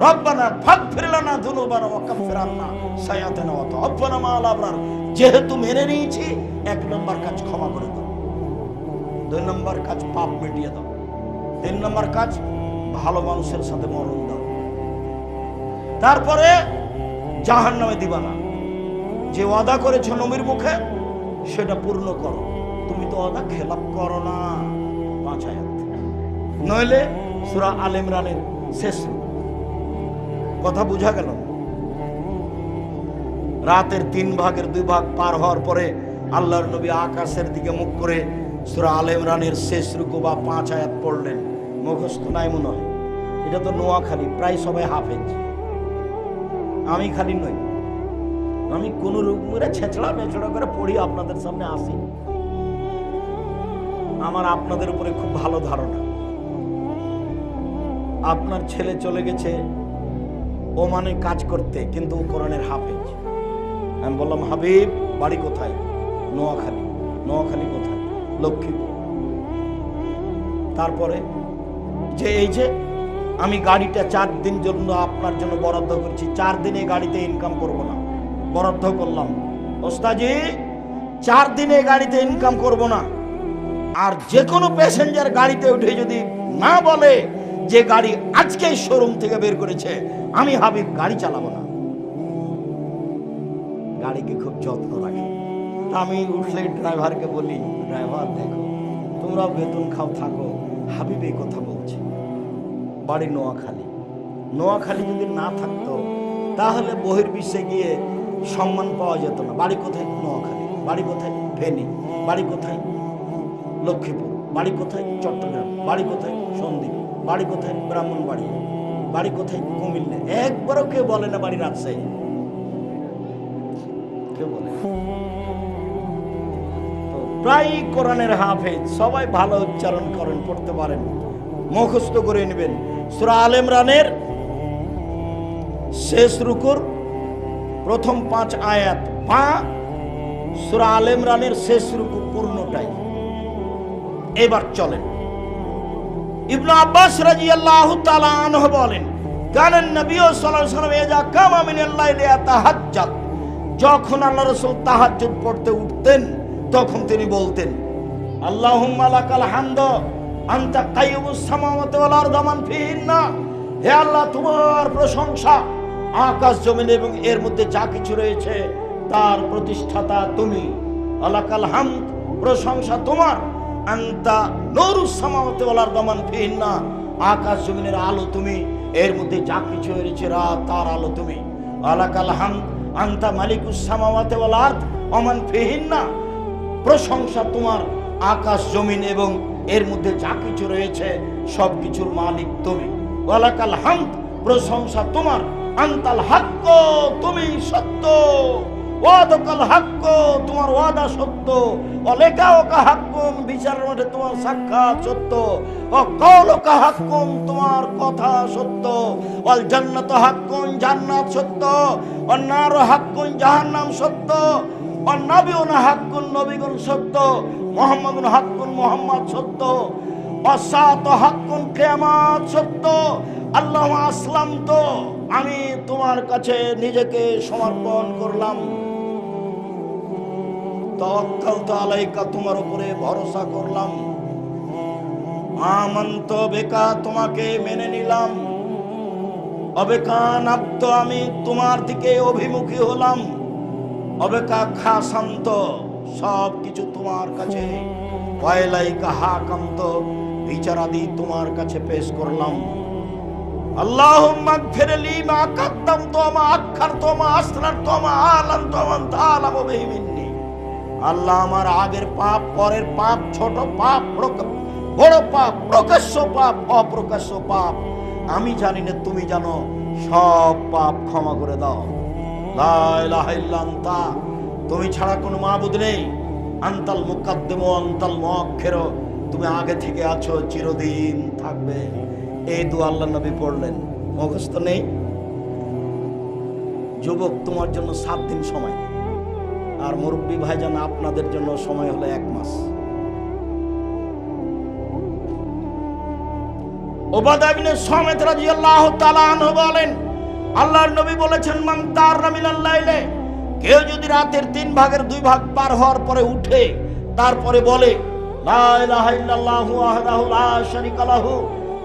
রব্বানা ফাগফির লানা যুনুবানা ওয়া কাফির আন্না সাইয়্যাতিনা ওয়া তাওয়াফানা মা'আল আবরার। যেহেতু মেনে নিয়েছি, 1 নম্বর কাজ ক্ষমা করে দাও, 2 নম্বর কাজ পাপ মিটিয়ে দাও, 3 নম্বর কাজ ভালো মানুষের সাথে মরণ দাও। তারপরে জাহান্নামে দিবা না। যে ওয়াদা করেছো নবীর মুখে সেটা পূর্ণ করো। তুমি তো ওয়াদা খেলাপ করো না। 5 আয়াত, নইলে সূরা আল ইমরানের শেষ। কথা বুঝা গেল? রাতের 3 ভাগের 2 ভাগ পার হওয়ার পরে আল্লাহর নবী আকাশের দিকে মুখ করে সূরা আল ইমরানের শেষ রুকু বা 5 আয়াত পড়লেন। মুখস্থ নাই মনে হয়, এটা তো নোয়াখালী, প্রায় সবাই হাফেজ। আমি খালি নই, আমি কোন রকমের ছেঁচড়া মেচড়া করে পড়ি আপনাদের সামনে আসি। আমার আপনাদের উপরে খুব ভালো ধারণা। আপনার ছেলে চলে গেছে ওমানে কাজ করতে, কিন্তু কোরআনের হাফেজ। আমি বললাম, হাবিব বাড়ি কোথায়? নোয়াখালী। নোয়াখালী কোথায়? লক্ষ্মীপুর। তারপরে যে এই যে আমি গাড়িটা 4 দিন জন্য আপনার জন্য বরাদ্দ করছি, 4 দিনে গাড়িতে ইনকাম করব না, বরাদ্দ করলাম। ওস্তাজি 4 দিনে গাড়িতে ইনকাম করব না। আর যে কোনো প্যাসেঞ্জার গাড়িতে উঠে যদি না বলে যে গাড়ি আজকেই শোরুম থেকে বের করেছে, আমি হাবিব গাড়ি চালাবো না। গাড়িকে খুব যত্ন রাখি। তা আমি উঠলে ড্রাইভারকে বলি, ড্রাইভার দেখো তোমরা বেতন খাও থাকো, হাবিব এই কথা বলছে। বাড়ি নোয়াখালী। নোয়াখালী যদি না থাকতো তাহলে বহির্বিশ্বে গিয়ে সম্মান পাওয়া যেত না। বাড়ি কোথায়? নোয়াখালী। বাড়ি কোথায়? ফেনী। বাড়ি কোথায়? লক্ষ্মীপুর, বাড়ি কোথায়? চট্টগ্রাম, বাড়ি কোথায়? সন্দ্বীপ, বাড়ি কোথায়? ব্রাহ্মণবাড়িয়া, বাড়ি কোথায়? কুমিল্লা। একবারও কেউ বলে না বাড়ি রাজশাহী, কেউ বলে। প্রায় কোরআনের হাফেজ, সবাই ভালো উচ্চারণ করেন, পড়তে পারেন, মুখস্থ করে নেবেন। সূরা আলে ইমরানের শেষ রুকুর প্রথম 5 আয়াত বা সূরা আলে ইমরানের শেষ রুকু পূর্ণটাই। এবার চলেন, ইবনে আব্বাস রাদিয়াল্লাহু তাআলা আনহু বলেন, কানান নবী সাল্লাল্লাহু আলাইহি ওয়াসাল্লাম ইযা কামা মিনাল লাইলি ইয়াতাহাজ্জাদ, যখন আল্লাহ রাসূল তাহাজ্জুদ পড়তে উঠতেন তখন তিনি বলতেন, আল্লাহুম্মা লাকাল হামদ আনতা কাইয়ুমুস সামাওয়াতি ওয়াল আরদি মান ফিহিন্না, হে আল্লাহ তোমার প্রশংসা, আকাশ জমিন এবং এর মধ্যে যা কিছু রয়েছে তার প্রতিষ্ঠাতা তুমি। আলাকাল হামদ, প্রশংসা তোমার। আনতা নূরুস সামাওয়াতি ওয়াল আরদি মান ফিহিন্না, আকাশ জমিনের আলো তুমি, এর মধ্যে যা কিছু রয়েছে রাত তার আলো তুমি। আলাকাল হামদ আনতা মালিকুস সামাওয়াতি ওয়াল আরদি ওয়া মান ফিহিন্না, প্রশংসা তোমার, আকাশ জমিন এবং এর মধ্যে যা কিছু রয়েছে সব কিছুর মালিক তুমি। ওয়ালাকাল হামদ, প্রশংসা তোমার। আনতাল হাক্ক, তুমি সত্য। ওয়াদাকাল হাক্ক, তোমার ওয়াদা সত্য। ওয়ালাকা হাক্কুন, বিচারের মাঠে তোমার সাক্ষাৎ সত্য। ওয়া কাওলুকা হাক্কুন, তোমার কথা সত্য। ওয়াল জান্নাতু হাক্কুন, জান্নাত সত্য। ওয়ান নারু হাক্কুন, জাহান্নাম সত্য। ওয়ান নাবিয়ুনা হাক্কুন, নবীগণ সত্য। মুহাম্মাদুন হাক্কুন, মুহাম্মদ সত্য। ওয়াসাতু হাক্কুন, কিয়ামত সত্য। আল্লাহু আসলামতু, আমি তোমার কাছে নিজেকে সমর্পণ করলাম। তাওয়াক্কালতু আলাইকা, তোমার উপরে ভরসা করলাম। আমানতু বিকা, তোমাকে মেনে নিলাম। অবেকা নাবত, আমি তোমার দিকে অভিমুখী হলাম। অবেকা খাসান্ত, সব কিছু তোমার কাছে। ওয়াইলাইকা হাকামত, বিচারাদি তোমার কাছে পেশ করলাম। আল্লাহুম্মা গফিরলি মা কাদ্দামতু ওয়া মা আখখারতু ওয়া মা আসরারতু ওয়া মা আ'লানতু ওয়া আনতা আ'লামু বিহি মিন্নি। আল্লাহ, আমার আগের পাপ, পরের পাপ, ছোট পাপ, বড় পাপ, প্রকাশ্য পাপ, অপ্রকাশ্য পাপ, আমি জানি না, তুমি জানো, সব পাপ ক্ষমা করে দাও। লা ইলাহা ইল্লা আনতা, তুমি ছাড়া কোনো মাবুদ নেই। আনতাল মুকাদ্দিম ওয়া আনতাল মুআখির, তুমি আগে থেকে আছো, চিরদিন থাকবে। এই দোয়া আল্লাহর নবী পড়লেন, মুখস্থ নেই। যুবক, তোমার জন্য 7 দিন সময়, আর মুরব্বী ভাইজান আপনাদের জন্য সময় হলো 1 মাস। উবাদা ইবনে সামিত রাদিয়াল্লাহু তাআলা আনহু বলেন, আল্লাহর নবী বলেছেন, মান তারা মিনাল লাইলে, কেউ যদি রাতের 3 ভাগের 2 ভাগ পার হওয়ার পরে উঠে, তারপরে বলে, লা ইলাহা ইল্লাল্লাহু ওয়াহদাহু লা শারীকা লাহু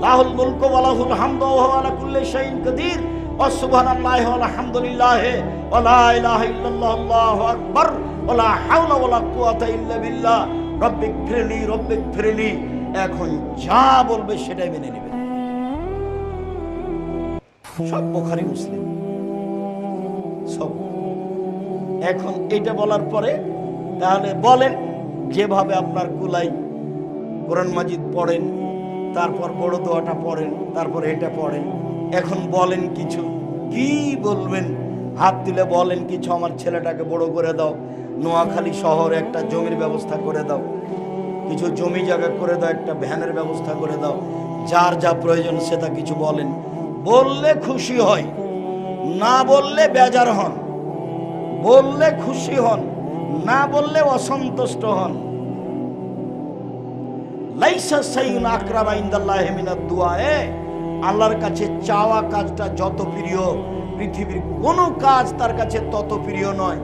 লাহুল মুলকু ওয়া লাহুল হামদু ওয়া হুয়া আলা কুল্লি শাইইন কাদির ওয়া সুবহানাল্লাহি ওয়া আলহামদুলিল্লাহি ওয়া লা ইলাহা ইল্লাল্লাহু আল্লাহু আকবার ওয়া লা হাওলা ওয়া লা কুওয়াতা ইল্লা বিল্লাহ রব্বিগফিরলি রব্বিগফিরলি। এখন যা বলবে সেটাই মেনে নেবে। সব বুখারী মুসলিম সব। এখন এটা বলার পরে তাহলে বলেন, যেভাবে আপনার কুলাই, কোরআন মাজিদ পড়েন, তারপর বড় দোয়াটা পড়েন, তারপর এটা পড়েন। এখন বলেন কিছু, কি বলবেন? হাত তুলে বলেন কিছু, আমার ছেলেটাকে বড় করে দাও, নোয়াখালী শহরে একটা জমির ব্যবস্থা করে দাও, কিছু জমি জায়গা করে দাও, একটা ভ্যানের ব্যবস্থা করে দাও, যার যা প্রয়োজন সেটা কিছু বলেন। বললে খুশি হয়, না বললে বেজার হন। বললে খুশি হন, না বললে অসন্তুষ্ট হন। লাইসা শাইউন আকরামা ইনদাল্লাহি মিনাদ দুআ, আল্লাহর কাছে চাওয়া কাজটা যত প্রিয়, পৃথিবীর কোনো কাজ তার কাছে তত প্রিয় নয়।